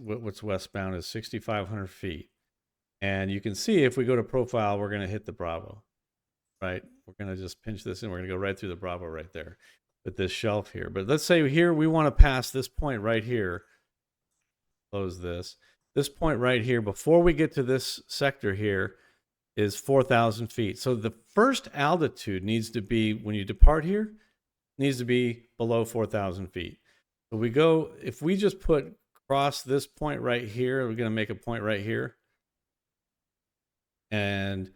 what's westbound is 6,500 feet. And you can see if we go to profile, we're going to hit the Bravo, right? We're going to just pinch this and we're going to go right through the Bravo right there with this shelf here. But let's say here we want to pass this point right here. Close this. This point right here, before we get to this sector here, is 4,000 feet. So the first altitude needs to be, when you depart here, needs to be below 4,000 feet. So we go, if we just put across this point right here, we're going to make a point right here. And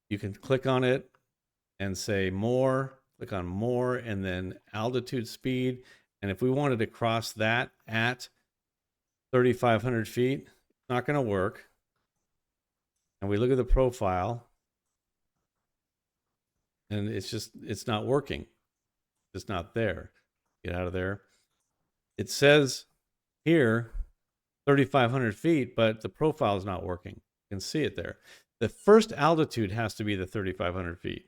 you can click on it and say more, click on more, and then altitude speed. And if we wanted to cross that at 3,500 feet, it's not going to work. And we look at the profile and it's not working. It's not there. Get out of there. It says here 3,500 feet, but the profile is not working. You can see it there. The first altitude has to be the 3,500 feet.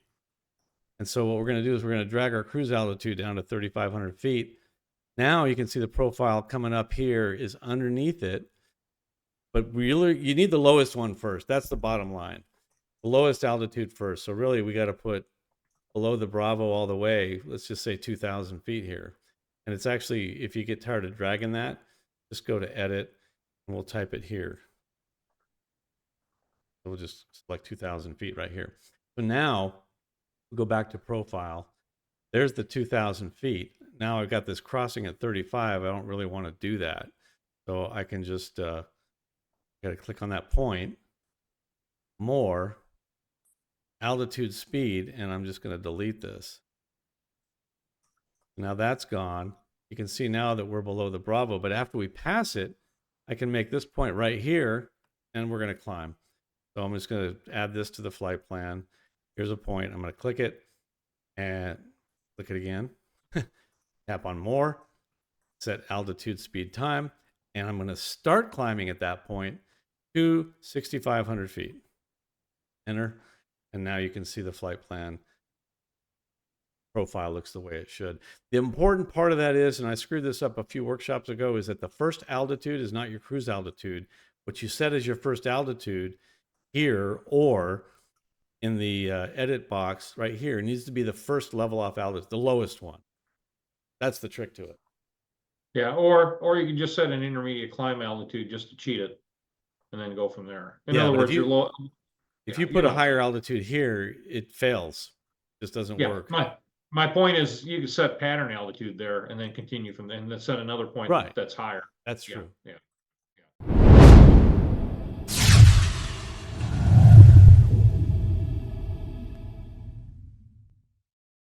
And so what we're going to do is we're going to drag our cruise altitude down to 3,500 feet. Now you can see the profile coming up here is underneath it. But really, you need the lowest one first. That's the bottom line. The lowest altitude first. So really, we got to put below the Bravo all the way. Let's just say 2,000 feet here. And it's actually, if you get tired of dragging that, just go to edit and we'll type it here. So we'll just select 2,000 feet right here. So now we'll go back to profile. There's the 2,000 feet. Now I've got this crossing at 35. I don't really want to do that. So I can just got to click on that point, more, altitude speed, and I'm just going to delete this. Now that's gone. You can see now that we're below the Bravo, but after we pass it, I can make this point right here, and we're going to climb. So I'm just going to add this to the flight plan. Here's a point. I'm going to click it and click it again. Tap on more, set altitude, speed, time, and I'm going to start climbing at that point to 6,500 feet. Enter, and now you can see the flight plan profile looks the way it should. The important part of that is, and I screwed this up a few workshops ago, is that the first altitude is not your cruise altitude. What you set as your first altitude here or in the edit box right here needs to be the first level off altitude, the lowest one. That's the trick to it. Yeah, or you can just set an intermediate climb altitude just to cheat it and then go from there. In other words, if you put a higher altitude here, it fails. It just doesn't work. My point is you can set pattern altitude there and then continue from there and then set another point that's higher. That's true. Yeah.